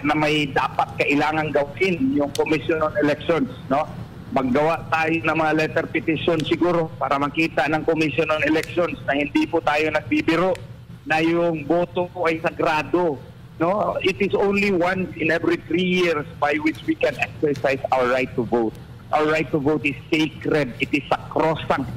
na may dapat kailangan gawin yung Commission on Elections, no? Maggawa tayo ng mga letter petition siguro para makita ng Commission on Elections na hindi po tayo nagbibiro na yung boto ay sagrado, no? It is only once in every 3 years by which we can exercise our right to vote. Our right to vote is sacred. It is sacrosanct.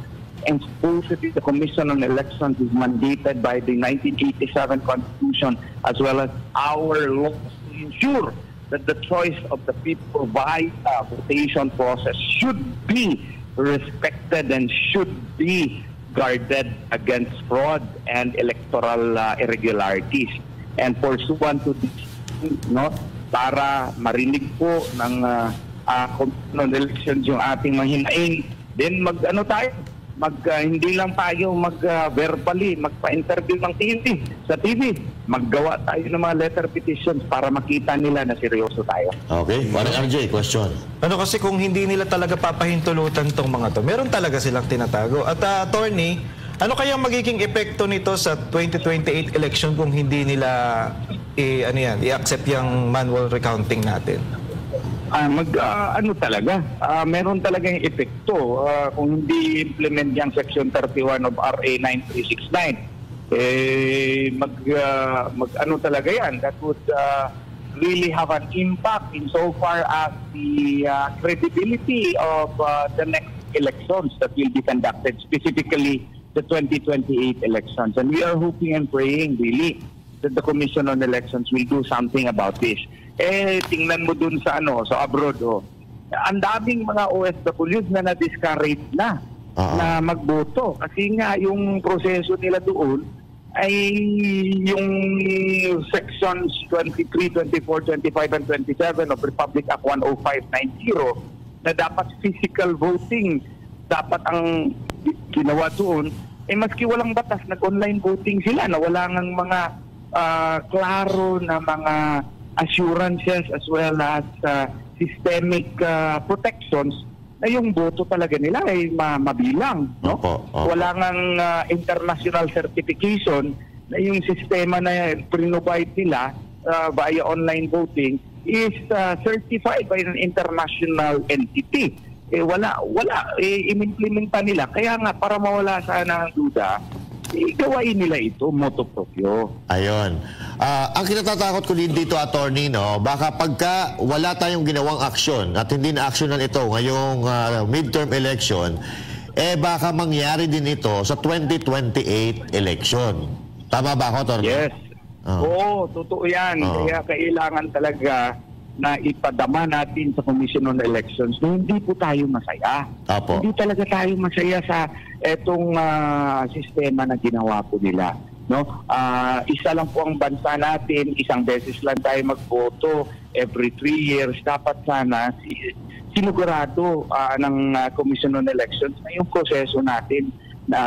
And supposedly the Commission on Elections is mandated by the 1987 Constitution as well as our laws to ensure that the choice of the people by the votation process should be respected and should be guarded against fraud and electoral irregularities. And pursuant to this, no, para marinig po ng Commission on Elections yung ating mahinaing, then hindi lang tayo verbally magpa-interview ng sa TV. Maggawa tayo ng mga letter petitions para makita nila na seryoso tayo. Okay. Parang RJ, question. Kasi kung hindi nila talaga papahintulutan tong mga to, meron talaga silang tinatago. At attorney, ano kaya magiging epekto nito sa 2028 election kung hindi nila i-accept yung manual recounting natin? Meron talagang epekto kung hindi implement yung Section 31 of RA 9369. Talaga yan. That would really have an impact in so far as the credibility of the next elections that will be conducted, specifically the 2028 elections. And we are hoping and praying really that the Commission on Elections will do something about this. Tingnan mo dun sa abroad, ang daming mga OFWs na na-discourage na magboto kasi nga yung proseso nila doon ay yung sections 23, 24, 25 and 27 of Republic Act 10590 na dapat physical voting dapat ang ginawa doon, maski walang batas, nag-online voting sila na wala ngang mga klaro na mga assurances as well as systemic protections na yung boto talaga nila ay mabilang, no? Wala ngang international certification na yung sistema na provide nila via online voting is certified by an international entity. Inimplementa nila. Kaya nga, para mawala sana ang duda, gawain nila ito, motu proprio. Ayun. Ang kinatatakot ko din dito, attorney, baka pagka wala tayong ginawang aksyon at hindi na-actionan ito ngayong midterm election, baka mangyari din ito sa 2028 election. Tama ba ako, attorney? Yes. Oo, totoo yan. Kaya kailangan talaga na ipadama natin sa Commission on Elections na hindi po tayo masaya. Apo. Hindi talaga tayo masaya sa etong sistema na ginawa po nila. No? Isa lang po ang bansa natin, isang beses lang tayo magboto every 3 years. Dapat sana sinigurado ng Commission on Elections na yung proseso natin na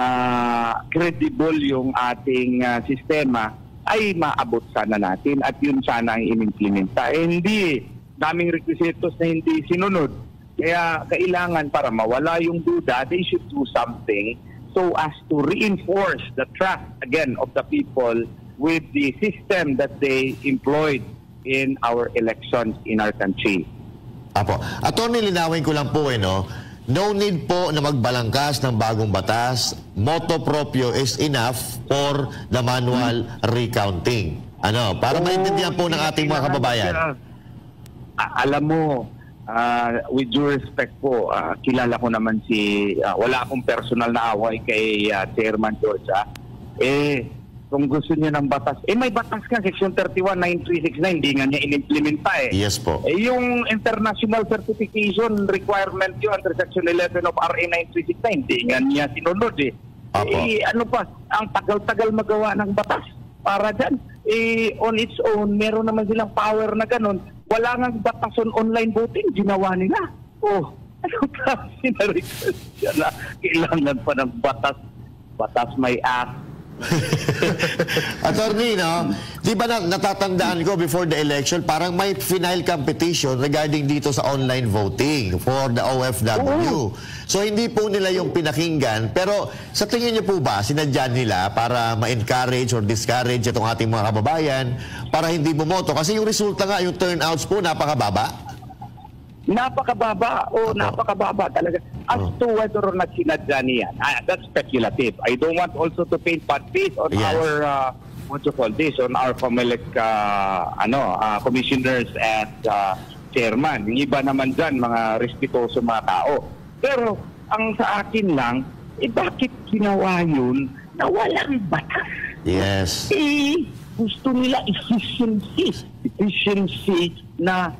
credible yung ating sistema ay maabot sana natin at yun sana ang inimplementa. Hindi daming requisitos na hindi sinunod. Kaya kailangan para mawala yung duda, they should do something so as to reinforce the trust again of the people with the system that they employed in our elections in our country. Apo. Attorney, linawin ko lang po no need po na magbalangkas ng bagong batas. Motu proprio is enough for the manual recounting. Ano, para maintindihan po ng ating mga kababayan. Alam mo, with due respect po, kilala ko naman wala akong personal na away kay Chairman George. Kung gusto niya ng batas, may batas ka, Section 31, 9369, hindi nga niya in-implementa Yes po. Yung international certification requirement yun under Section 11 of RA 9369, hindi nga niya sinunod ano pa, ang tagal-tagal magawa ng batas para dyan. On its own, meron naman silang power na ganun. Wala nga batas on online voting, ginawa nila. Ano kasi na-request siya na kailangan pa ng batas? Batas may act. Attorney, no? Di ba natatandaan ko before the election, parang may final competition regarding dito sa online voting for the OFW. So hindi po nila yung pinakinggan. Pero sa tingin niyo po ba, sinadya nila para ma-encourage or discourage itong ating mga kababayan para hindi bumoto? Kasi yung resulta nga, yung turnouts po, napakababa. Napakababa. Napakababa talaga. As to whether or not sinadya niyan, that's speculative. I don't want also to paint bad faith on our, on our COMELEC, commissioners and chairman. Yung iba naman dyan, mga respetuoso mga tao. Pero, ang sa akin lang, bakit ginawa yun na walang batas? Yes. Gusto nila efficiency na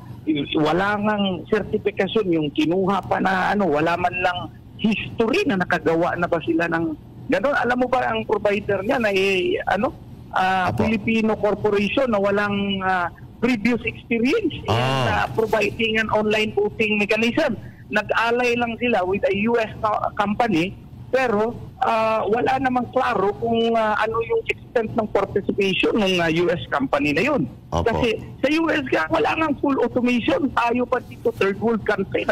wala ngang certification, yung kinuha pa na wala man lang history na nakagawa na ba sila ng gano'n. Alam mo ba ang provider niya na Filipino corporation na walang previous experience in providing an online voting mechanism. Nag-alay lang sila with a US company, pero wala namang klaro kung ano yung extent ng participation ng US company na yun. Kasi sa US wala nang full automation. Tayo pa dito, third world country,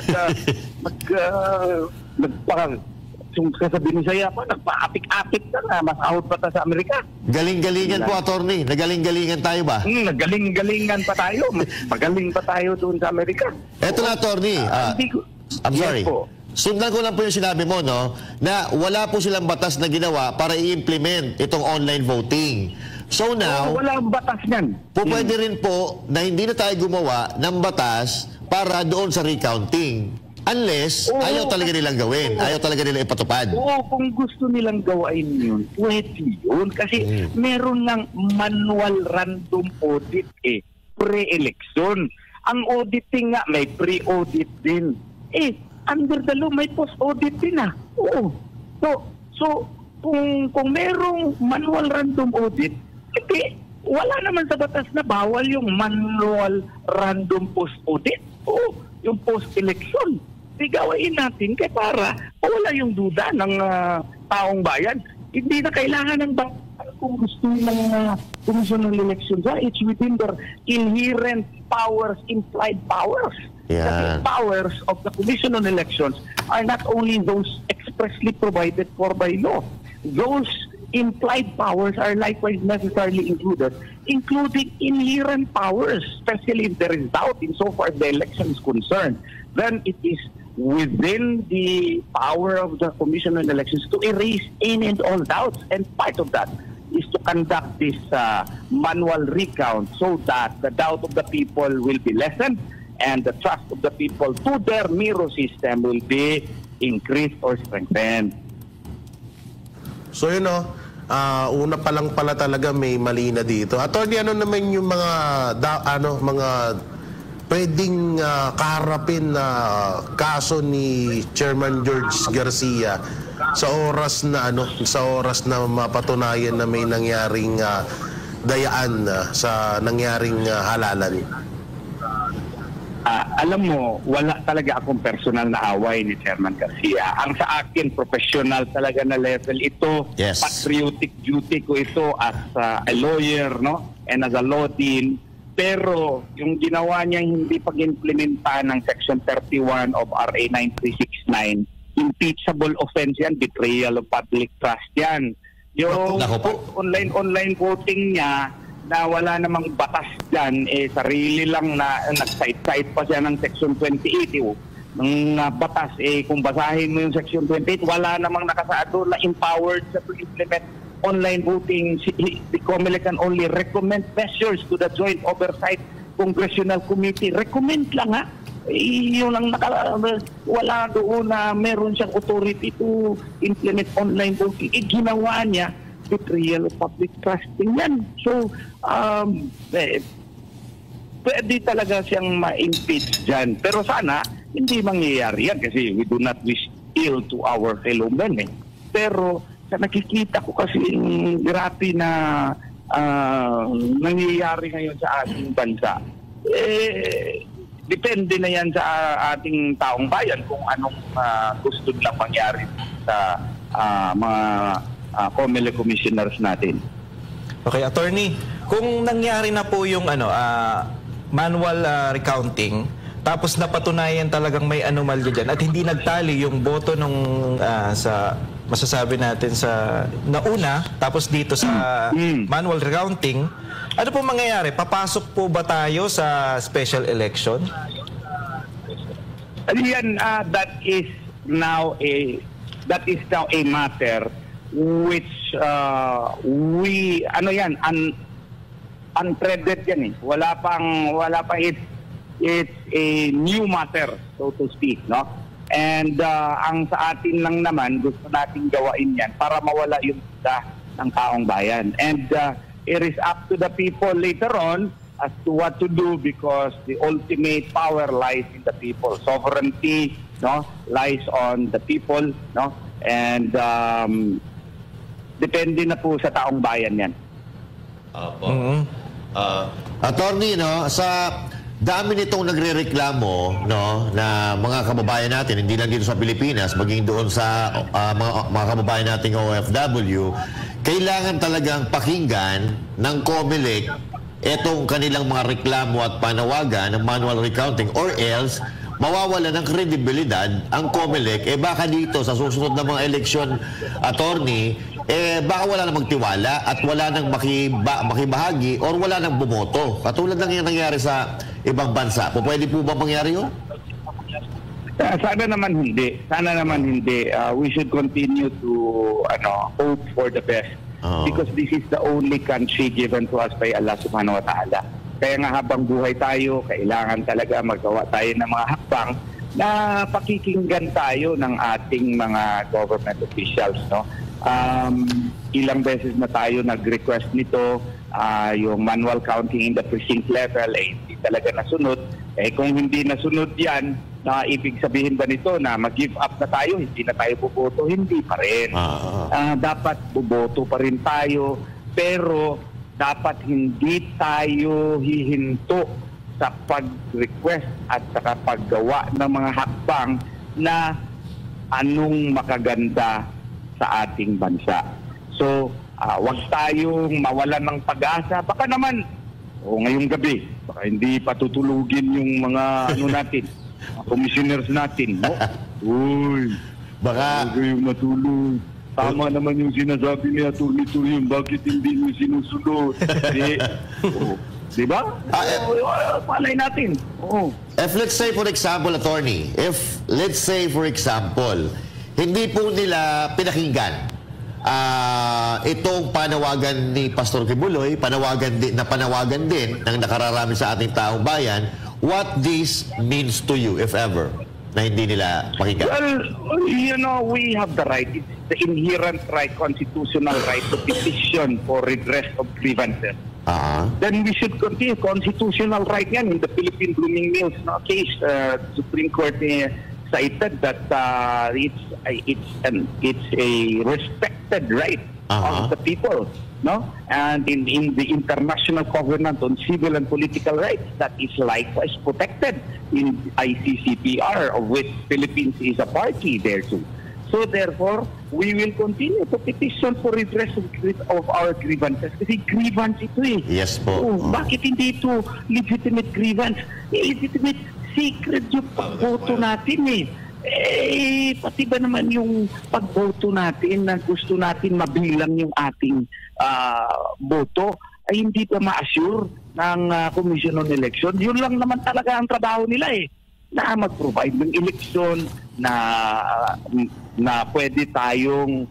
sasabihin ni Saya pa, nagpa-apik-apik na masahod pa sa Amerika. Galing-galingan po, attorney. Nagaling-galingan tayo ba? Nagaling-galingan pa tayo. Magaling pa tayo doon sa Amerika. Eto na, attorney. I'm sorry. Yes, sundan ko lang po yung sinabi mo, no, na wala po silang batas na ginawa para i-implement itong online voting. So now, wala batas niyan. Pwede rin po na hindi na tayo gumawa ng batas para doon sa recounting. Unless, ayaw talaga nilang gawin. Ayaw talaga nilang ipatupad. Kung gusto nilang gawain yun, pwede yun. Kasi meron ng manual random audit pre-election. Ang auditing nga, may pre-audit din. Under the law, may post-audit din So, kung merong manual random audit, wala naman sa batas na bawal yung manual random post-audit. Yung post-election. Gawain natin para wala yung duda ng taong bayan. Hindi na kailangan ng kung gusto ng Commission ng Elections. It's within their inherent powers, implied powers. The powers of the Commission on Elections are not only those expressly provided for by law. Those implied powers are likewise necessarily included, including inherent powers, especially if there is doubt insofar as the election is concerned. Then it is within the power of the Commission on Elections to erase any and all doubts. And part of that is to conduct this manual recount so that the doubt of the people will be lessened and the trust of the people to their Miro system will be increased or strengthened. So una pa lang pala talaga may mali na dito. Attorney, ano naman yung mga mga pwedeng kaharapin na kaso ni Chairman George Garcia sa oras na mapatunayan na may nangyaring dayaan sa nangyaring halalan? Alam mo, wala talaga akong personal na away ni Chairman Garcia. Ang sa akin, professional talaga na level ito. Yes. Patriotic duty ko ito as a lawyer, and as a law dean. Pero yung ginawa niya hindi pag-implementa ng Section 31 of RA 9369, impeachable offense yan, betrayal of public trust yan. Yung online voting niya, na wala namang batas dyan, sarili lang na nag-cite pa siya ng Section 28. batas, kung basahin mo yung Section 28, wala namang nakasaad doon na empowered sa to implement online voting. The COMELEC can only recommend measures to the Joint Oversight Congressional Committee. Recommend lang, ha? Yun lang wala doon na meron siyang authority to implement online voting. Ginawa niya betrayal of public trust din yan. So, pwede talaga siyang ma-impeach dyan. Pero sana, hindi mangyayari yan kasi we do not wish ill to our fellow men. Pero, sa nakikita ko kasi grabe na nangyayari ngayon sa ating bansa, depende na yan sa ating taong bayan kung anong gusto nilang mangyari sa mga COMELEC commissioners natin. Okay, attorney, kung nangyari na po yung manual recounting, tapos napatunayan talagang may anomalya dyan at hindi nagtali yung boto nung sa masasabi natin sa nauna, tapos dito sa manual recounting, ano po mangyayari? Papasok po ba tayo sa special election? Yan, that is now a matter which untreaded yan eh. Wala pang it's a new matter, so to speak, no? And ang sa atin lang naman, gusto nating gawain yan para mawala yung isa ng taong bayan. And it is up to the people later on as to what to do because the ultimate power lies in the people. Sovereignty, no, lies on the people, no? And depende na po sa taong bayan yan. Attorney, no, sa dami nitong nagrereklamo, no, na mga kababayan natin, hindi lang dito sa Pilipinas, maging doon sa mga kababayan nating OFW, kailangan talagang pakinggan ng COMELEC etong kanilang mga reklamo at panawagan ng manual recounting or else mawawala ng kredibilidad ang COMELEC. Baka dito sa susunod na mga eleksyon, attorney, baka wala nang magtiwala at wala nang makibahagi or wala nang bumoto. Katulad ng yung nangyari sa ibang bansa. Pwede po ba mangyari yun? Sana naman hindi. Sana naman hindi. We should continue to hope for the best. Because this is the only country given to us by Allah subhanahu wa ta'ala. Kaya nga habang buhay tayo, kailangan talaga magawa tayo ng mga hakbang na pakikinggan tayo ng ating mga government officials, no? Ilang beses na tayo nag-request nito, yung manual counting in the precinct level hindi talaga nasunod. Kung hindi nasunod yan, ibig sabihin ba nito na mag-give up na tayo, hindi na tayo buboto? Hindi pa rin. Dapat buboto pa rin tayo, pero dapat hindi tayo hihinto sa pag-request at sa paggawa ng mga hakbang na anong makaganda sa ating bansa. So, wag tayong mawalan ng pag-asa. Baka naman, ngayong gabi, baka hindi patutulugin yung mga natin, mga commissioners natin. No? Uy, baka kayong matulog. Tama naman yung sinasabi ni Atty. Torium, bakit hindi nyo sinusunod? Diba? Palay natin. If let's say for example, attorney, let's say for example, hindi po nila pinakinggan itong panawagan ni Pastor Kibuloy, panawagan din ng nakararami sa ating taong bayan, what this means to you, if ever, na hindi nila pakinggan? Well, we have the right. It's the inherent right, constitutional right to petition for redress of grievances. Then we should continue. Constitutional right yan in the Philippine Blooming Mills case. Supreme Court cited that it's a respected right of the people, no? And in the International Covenant on Civil and Political Rights, that is likewise protected in ICCPR, of which Philippines is a party thereto. So therefore, we will continue to petition for redress of our grievances. Kasi grievance ito eh. Yes po. Bakit hindi ito legitimate grievance? Legitimate secret yung pagboto natin eh. Pati ba naman yung pagboto natin na gusto natin mabilang yung ating boto ay hindi pa ma-assure ng Commission on Election. Yun lang naman talaga ang trabaho nila eh. na mag-provide ng eleksyon na pwede tayong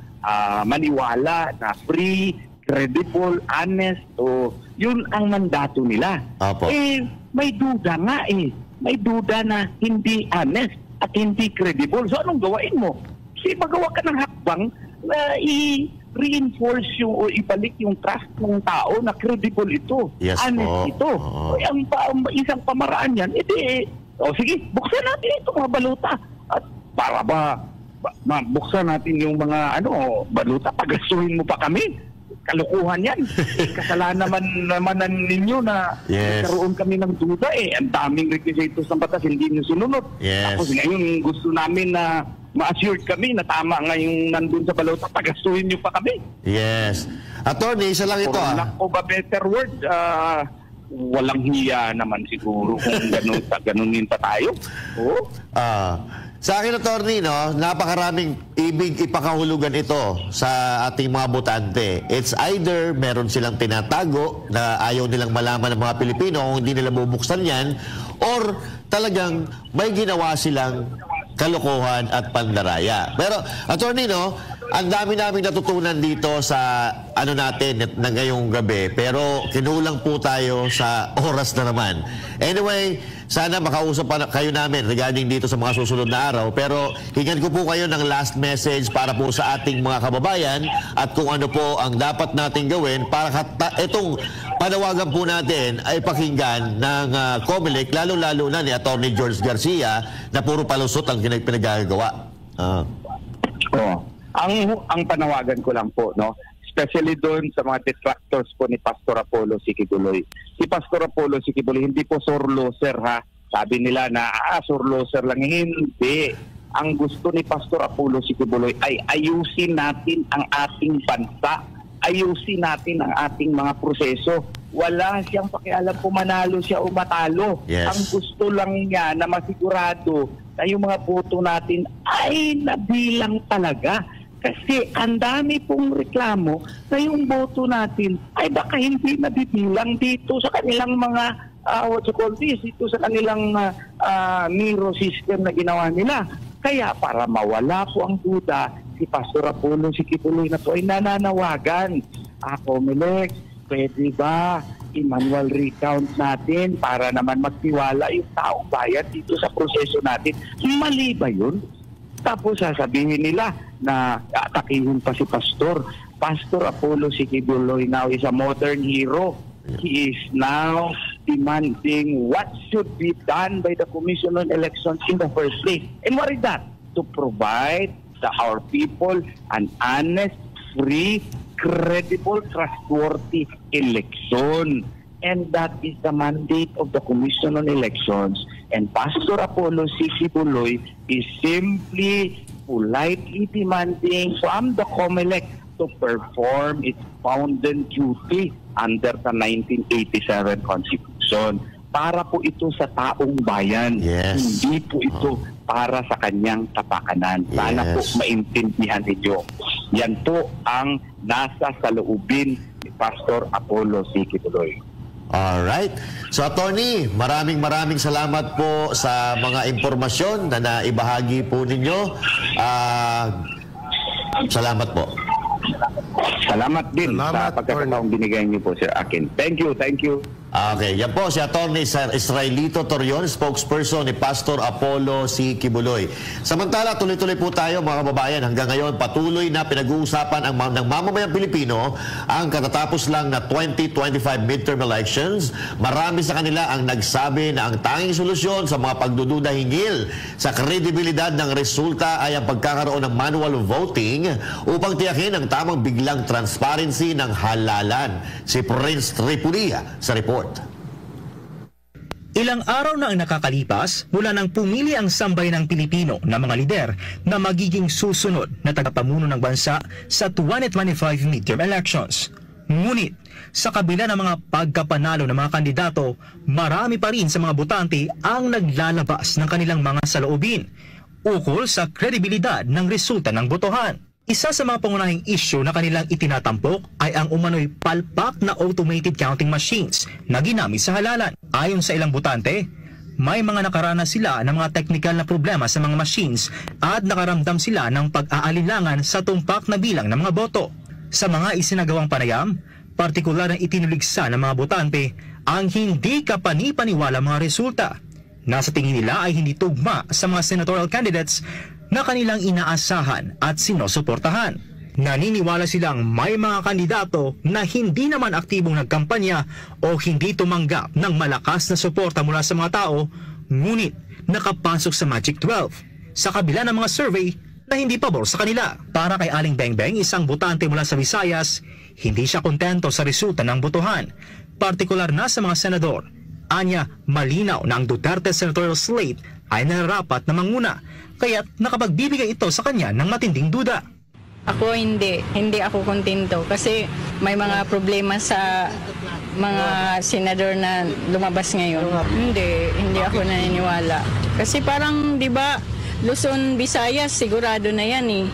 maniwala na free, credible, honest. O yun ang mandato nila. Apo. May duda nga May duda na hindi honest at hindi credible. So anong gawain mo? Kasi magawa ka ng hakbang na i-reinforce o ibalik yung trust ng tao na credible ito, Yes, honest ito. Ang isang pamaraan yan, sige, buksan natin itong mga baluta. At para buksan natin yung mga baluta, pagasuhin mo pa kami. Kalukuhan yan. Kasalanan naman ninyo na karoon kami ng duda Ang daming requisitos ng batas, hindi nyo sinunod. Tapos ngayon gusto namin na ma-assured kami na tama nga yung nandun sa balota, pagastuhin nyo pa kami. Yes. Attorney, isa lang ito For lack of a better word, walang hiya naman siguro kung ganunin pa tayo. Sa akin, attorney, napakaraming ibig ipakahulugan ito sa ating mga botante. It's either meron silang tinatago na ayaw nilang malaman ng mga Pilipino kung hindi nila bubuksan yan, or talagang may ginawa silang kalokohan at pandaraya. Pero, attorney, ang dami namin natutunan dito sa natin na ngayong gabi, pero kinulang po tayo sa oras na naman. Anyway, sana makausap pa kayo namin regarding dito sa mga susunod na araw, pero hingan ko po kayo ng last message para po sa ating mga kababayan at kung ano po ang dapat natin gawin para itong panawagan po natin ay pakinggan ng COMELEC, lalo-lalo na ni Attorney George Garcia na puro palusot ang pinagagawa. Ang panawagan ko lang po, especially doon sa mga detractors po ni Pastor Apollo Sikibuloy. Si Pastor Apollo Sikibuloy, hindi po surloser ha. Sabi nila na surloser lang. Hindi. Ang gusto ni Pastor Apollo Sikibuloy ay ayusin natin ang ating bansa. Ayusin natin ang ating mga proseso. Wala siyang pakialam kung manalo siya o matalo. Yes. Ang gusto lang niya na masigurado na yung mga boto natin ay nabilang talaga. Kasi ang dami pong reklamo na yung boto natin ay baka hindi nabibilang dito sa kanilang mga dito sa kanilang Miro system na ginawa nila. Kaya para mawala po ang duda, si Pastor Apollo Sikibuloy na po ay nananawagan. COMELEC, pwede ba i-manual recount natin para naman magtiwala yung taong bayan dito sa proseso natin? Mali ba yun? Tapos sasabihin nila na atakihin pa si Pastor. Pastor Apollo Sikibuloy now is a modern hero. He is now demanding what should be done by the Commission on Elections in the first place. And what is that? To provide our people an honest, free, credible, trustworthy election. And that is the mandate of the Commission on Elections. And Pastor Apollo Sikibuloy is simply politely demanding from the COMELEC to perform its bounden duty under the 1987 Constitution. Para po ito sa taong bayan. Yes. Hindi po ito para sa kanyang tapakanan. Sana po maintindihan ninyo. Yan po ang nasa saloobin ni Pastor Apollo Sikibuloy. Alright. So, Attorney, maraming salamat po sa mga impormasyon na naibahagi po ninyo. Salamat po. Salamat din sa pagkakataong binigay niyo po, Sir Akin. Thank you. Okay, yan po si Attorney Israelito Torion, spokesperson ni Pastor Apollo Sikibuloy. Samantala, tuloy-tuloy po tayo mga kababayan. Hanggang ngayon, patuloy na pinag-uusapan ng mamamayang Pilipino ang katatapos lang na 2025 midterm elections. Marami sa kanila ang nagsabi na ang tanging solusyon sa mga pagdududa hinggil sa kredibilidad ng resulta ay ang pagkakaroon ng manual voting upang tiyakin ang tamang biglang transparency ng halalan. Si Prince Tripulia sa report. Ilang araw na ang nakakalipas mula nang pumili ang sambayanang Pilipino na mga lider na magiging susunod na tagapamuno ng bansa sa 2025 midterm elections. Ngunit, sa kabila ng mga pagkapanalo ng mga kandidato, marami pa rin sa mga botante ang naglalabas ng kanilang mga saloobin ukol sa kredibilidad ng resulta ng botohan. Isa sa mga pangunahing issue na kanilang itinatampok ay ang umano'y palpak na automated counting machines na ginamit sa halalan. Ayon sa ilang botante, may mga nakaranas sila ng mga technical na problema sa mga machines at nakaramdam sila ng pag-aalilangan sa tumpak na bilang ng mga boto. Sa mga isinagawang panayam, partikular na itinuligsa ng mga botante ang hindi kapani-paniwala mga resulta na sa tingin nila ay hindi tugma sa mga senatorial candidates na kanilang inaasahan at sinusuportahan. Naniniwala silang may mga kandidato na hindi naman aktibong nagkampanya o hindi tumanggap ng malakas na suporta mula sa mga tao, ngunit nakapasok sa Magic 12 sa kabila ng mga survey na hindi pabor sa kanila. Para kay Aling Bengbeng, isang botante mula sa Visayas, hindi siya kontento sa resulta ng botohan, partikular na sa mga senador. Anya, malinaw na ang Duterte senatorial slate ay nararapat na manguna, kaya't nakapagbibigay ito sa kanya ng matinding duda. Ako hindi ako kontento kasi may mga problema sa mga senador na lumabas ngayon. Hindi ako naniniwala. Kasi parang 'di ba, Luzon, Visayas sigurado na 'yan eh.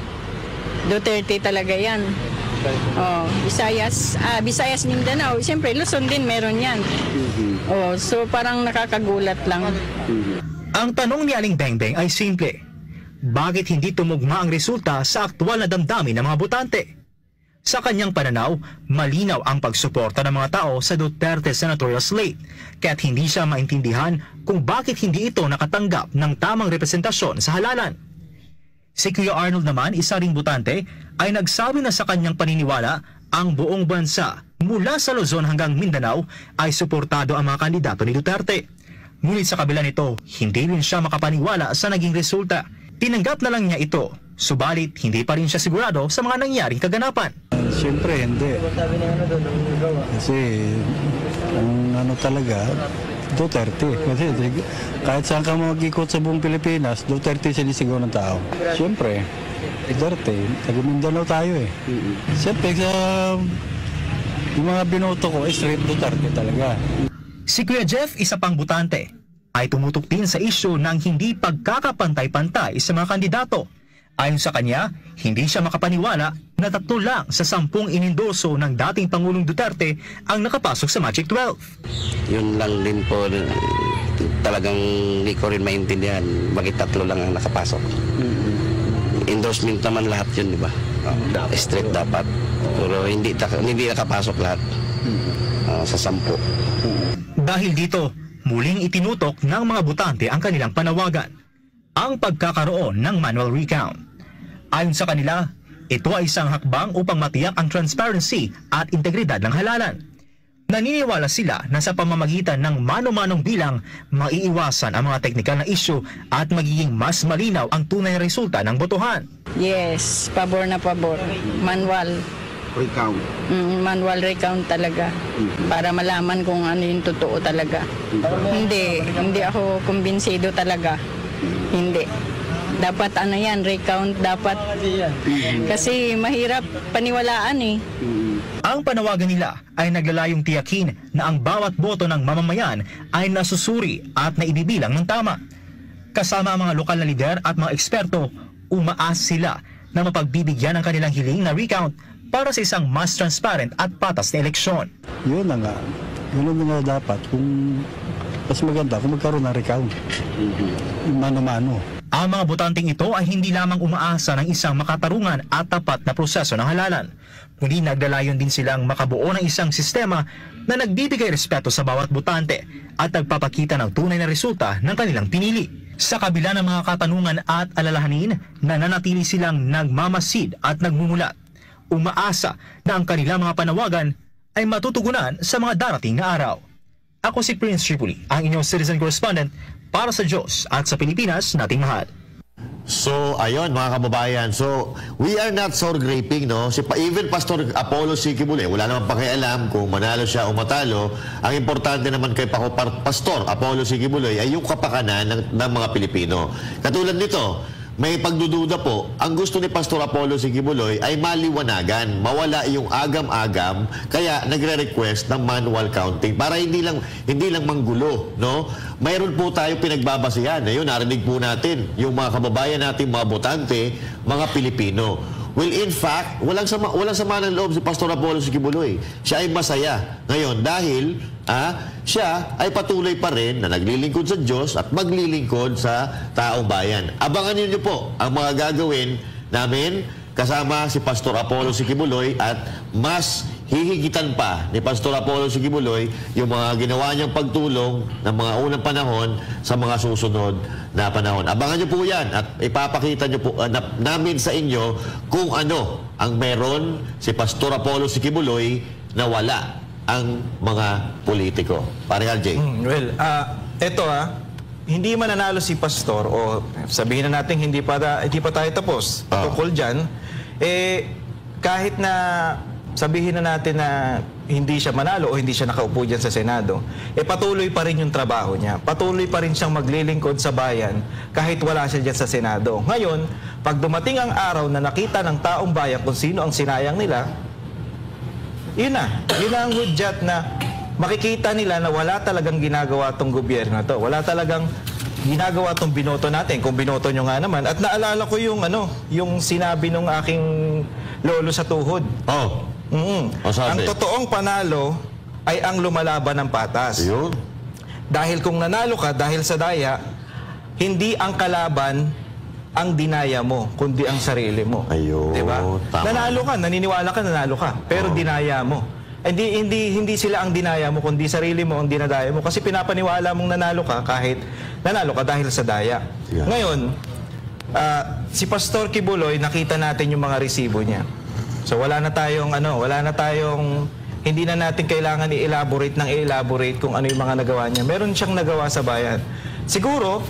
Duterte talaga 'yan. Oh, Visayas, Mindanao, siyempre Luzon din meron 'yan. Oh, so parang nakakagulat lang. Ang tanong ni Aling Bengbeng ay simple. Bakit hindi tumugma ang resulta sa aktwal na damdamin ng mga botante? Sa kanyang pananaw, malinaw ang pagsuporta ng mga tao sa Duterte senatorial slate, kaya't hindi siya maintindihan kung bakit hindi ito nakatanggap ng tamang representasyon sa halalan. Si Kuya Arnold naman, isa ring botante, ay nagsabi na sa kanyang paniniwala ang buong bansa mula sa Luzon hanggang Mindanao ay suportado ang mga kandidato ni Duterte. Ngunit sa kabila nito, hindi rin siya makapaniwala sa naging resulta. Tinanggap na lang niya ito, subalit hindi pa rin siya sigurado sa mga nangyaring kaganapan. Siyempre hindi. Kasi ang talaga, Duterte. Kasi kahit saan ka mag-ikot sa buong Pilipinas, Duterte sinisigaw ng tao. Siyempre, Duterte, taga Mindanao tayo eh. Siyempre, yung mga binoto ko, straight Duterte talaga. Si Kuya Jeff, isa pang botante, ay tumutok din sa isyu ng hindi pagkakapantay-pantay sa mga kandidato. Ayon sa kanya, hindi siya makapaniwala na 3 lang sa 10 inendorso ng dating Pangulong Duterte ang nakapasok sa Magic 12. Yun lang din po, talagang hindi ko rin maintindihan bakit 3 lang ang nakapasok. Endorsement naman lahat yun, di ba? Straight dapat. Pero hindi nakapasok lahat sa 10. Dahil dito, muling itinutok ng mga botante ang kanilang panawagan, ang pagkakaroon ng manual recount. Ayon sa kanila, ito ay isang hakbang upang matiyak ang transparency at integridad ng halalan. Naniniwala sila na sa pamamagitan ng mano-manong bilang, maiiwasan ang mga teknikal na issue at magiging mas malinaw ang tunay na resulta ng botohan. Yes, pabor na pabor. Manual Recount. Manual recount talaga. Para malaman kung ano yung totoo talaga. Hindi ako kumbinsido talaga. Hindi. Dapat ano yan, recount dapat. Kasi mahirap paniwalaan eh. Ang panawagan nila ay naglalayong tiyakin na ang bawat boto ng mamamayan ay nasusuri at naibibilang ng tama. Kasama ang mga lokal na lider at mga eksperto, umaas sila na mapagbibigyan ang kanilang hiling na recount para sa isang mas transparent at patas na eleksyon. Yun na nga. Yun na nga dapat. Kung mas maganda kung magkaroon ng recount. Mano-mano. Ang mga botanteng ito ay hindi lamang umaasa ng isang makatarungan at tapat na proseso ng halalan, kundi nagdalayon din silang makabuo ng isang sistema na nagbibigay respeto sa bawat botante at nagpapakita ng tunay na resulta ng kanilang pinili. Sa kabila ng mga katanungan at alalahanin, nananatili silang nagmamasid at nagmumulat. Umaasa na ang kanilang mga panawagan ay matutugunan sa mga darating na araw. Ako si Prince Tripoli, ang inyong citizen correspondent para sa Diyos at sa Pilipinas nating mahal. So, ayun mga kababayan. So, we are not sour graping, no? Even Pastor Apollo Sikibule, wala naman pakialam kung manalo siya o matalo. Ang importante naman kay Pastor Apollo Sikibule ay yung kapakanan ng mga Pilipino. Katulad nito, may pagdududa po, ang gusto ni Pastor Apollo Sigibuloy ay maliwanagan, mawala yung agam-agam, kaya nagre-request ng manual counting para hindi lang manggulo, no? Mayroon po tayo pinagbabasihan. Ayun, narinig po natin yung mga kababayan natin, mga botante, mga Pilipino. Well, in fact, walang sama ng loob si Pastor Apollo Kibuloy. Siya ay masaya ngayon dahil siya ay patuloy pa rin na naglilingkod sa Diyos at maglilingkod sa taong bayan. Abangan niyo po ang mga gagawin namin kasama si Pastor Apollo Kibuloy at mas hihigitan pa ni Pastor Apollo Kibuloy yung mga ginawa niyang pagtulong ng mga unang panahon sa mga susunod na panahon. Abangan niyo po yan at ipapakita niyo po namin sa inyo kung ano ang meron si Pastor Apollo Kibuloy na wala ang mga politiko. Pare RJ. Well, eto hindi mananalo si Pastor o sabihin na natin hindi pa tayo tapos tungkol dyan, kahit na sabihin na natin na hindi siya manalo o hindi siya nakaupo dyan sa Senado, patuloy pa rin yung trabaho niya. Patuloy pa rin siyang maglilingkod sa bayan kahit wala siya dyan sa Senado. Ngayon, pag dumating ang araw na nakita ng taong bayan kung sino ang sinayang nila, yun na ang hudyat na makikita nila na wala talagang ginagawa tong gobyerno to. Wala talagang ginagawa tong binoto natin, kung binoto nyo nga naman. At naalala ko yung sinabi nung aking lolo sa tuhod. Ang totoong panalo ay ang lumalaban ng patas. Ayun. Dahil kung nanalo ka dahil sa daya, hindi ang kalaban ang dinaya mo, kundi ang sarili mo. Ayun. Diba? Nanalo ka, naniniwala ka, nanalo ka, pero dinaya mo. Hindi sila ang dinaya mo, kundi sarili mo ang dinadaya mo. Kasi pinapaniwala mong nanalo ka kahit nanalo ka dahil sa daya. Yeah. Ngayon, si Pastor Kibuloy, nakita natin yung mga resibo niya. So wala na tayong hindi na natin kailangan i-elaborate kung ano yung mga nagawa niya. Meron siyang nagawa sa bayan. Siguro,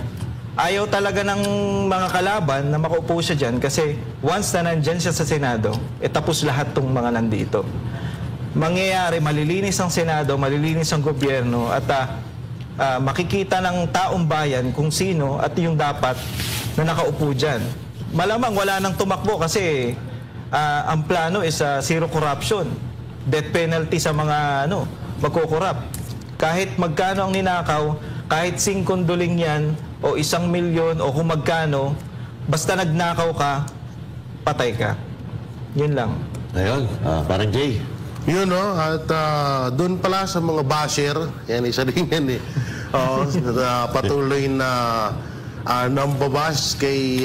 ayaw talaga ng mga kalaban na makaupo siya dyan kasi once na nandyan siya sa Senado, tapos lahat tong mga nandito. Mangyayari, malilinis ang Senado, malilinis ang gobyerno at makikita ng taong bayan kung sino at yung dapat na nakaupo dyan. Malamang wala nang tumakbo kasi ang plano is zero corruption. Death penalty sa mga magkukorap. Kahit magkano ang ninakaw, kahit 5 duling yan o 1 milyon o kung magkano, basta nagnakaw ka, patay ka. Yun lang. Ayun, parang Jay. Yun, at doon pala sa mga basher, yan isa din yan patuloy na nambabas kay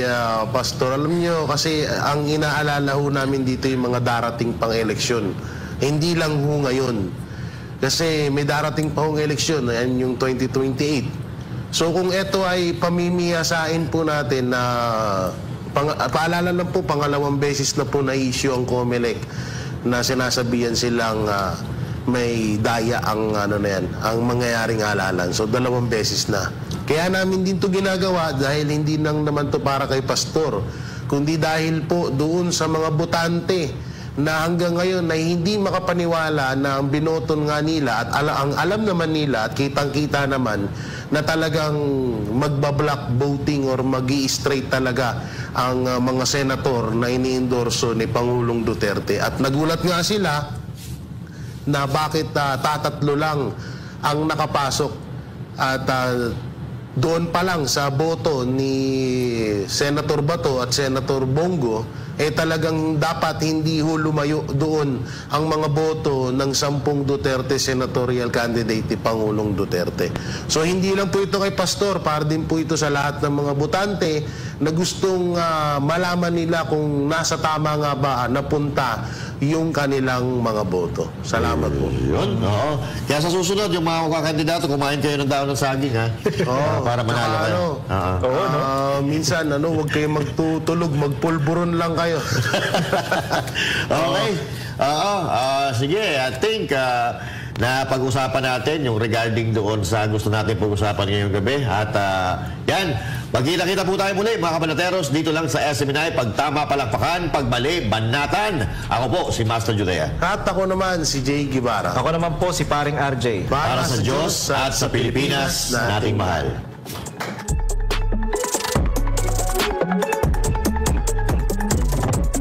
Pastor. Alam nyo, kasi ang inaalala ho namin dito yung mga darating pang eleksyon. Hindi lang ho ngayon. Kasi may darating pa hong eleksyon, yan yung 2028. So kung ito ay pamimiyasain po natin na, paalala lang po, pangalawang beses na po na-issue ang COMELEC na sinasabihan silang may daya ang ang mangyayaring halalan. So 2 beses na. Kaya namin din to ginagawa dahil hindi nang naman to para kay Pastor, kundi dahil po doon sa mga botante na hanggang ngayon ay hindi makapaniwala na ang binoton nga nila at ang alam naman nila at kitang-kita naman na talagang magbablock voting or magi-straight talaga ang mga senator na iniendorso ni Pangulong Duterte. At nagulat nga sila na bakit tatatlo lang ang nakapasok at doon pa lang sa boto ni Senator Bato at Senator Bongo talagang dapat hindi lumayo doon ang mga boto ng 10 Duterte senatorial candidate ni Pangulong Duterte. So hindi lang po ito kay Pastor, para din po ito sa lahat ng mga botante na gustong malaman nila kung nasa tama nga ba napunta yung kanilang mga boto. Salamat po. Yun, oo. Kaya sa susunod, yung mga kandidato, kumain kayo ng daon ng saging, ha? Para manalo kayo. Minsan, huwag kayo magtutulog, magpulburon lang kayo. Okay. Sige, I think na pag-usapan natin yung regarding doon sa gusto natin pag-usapan ngayong gabi. At yan, magkita-kita po tayo muli mga kabanateros dito lang sa SMNI. Pagtama palakpakan, pagbali, banatan. Ako po si Master Judea. At ako naman si Jay Guevara. Ako naman po si Paring RJ. Para sa Diyos at sa Pilipinas nating mahal.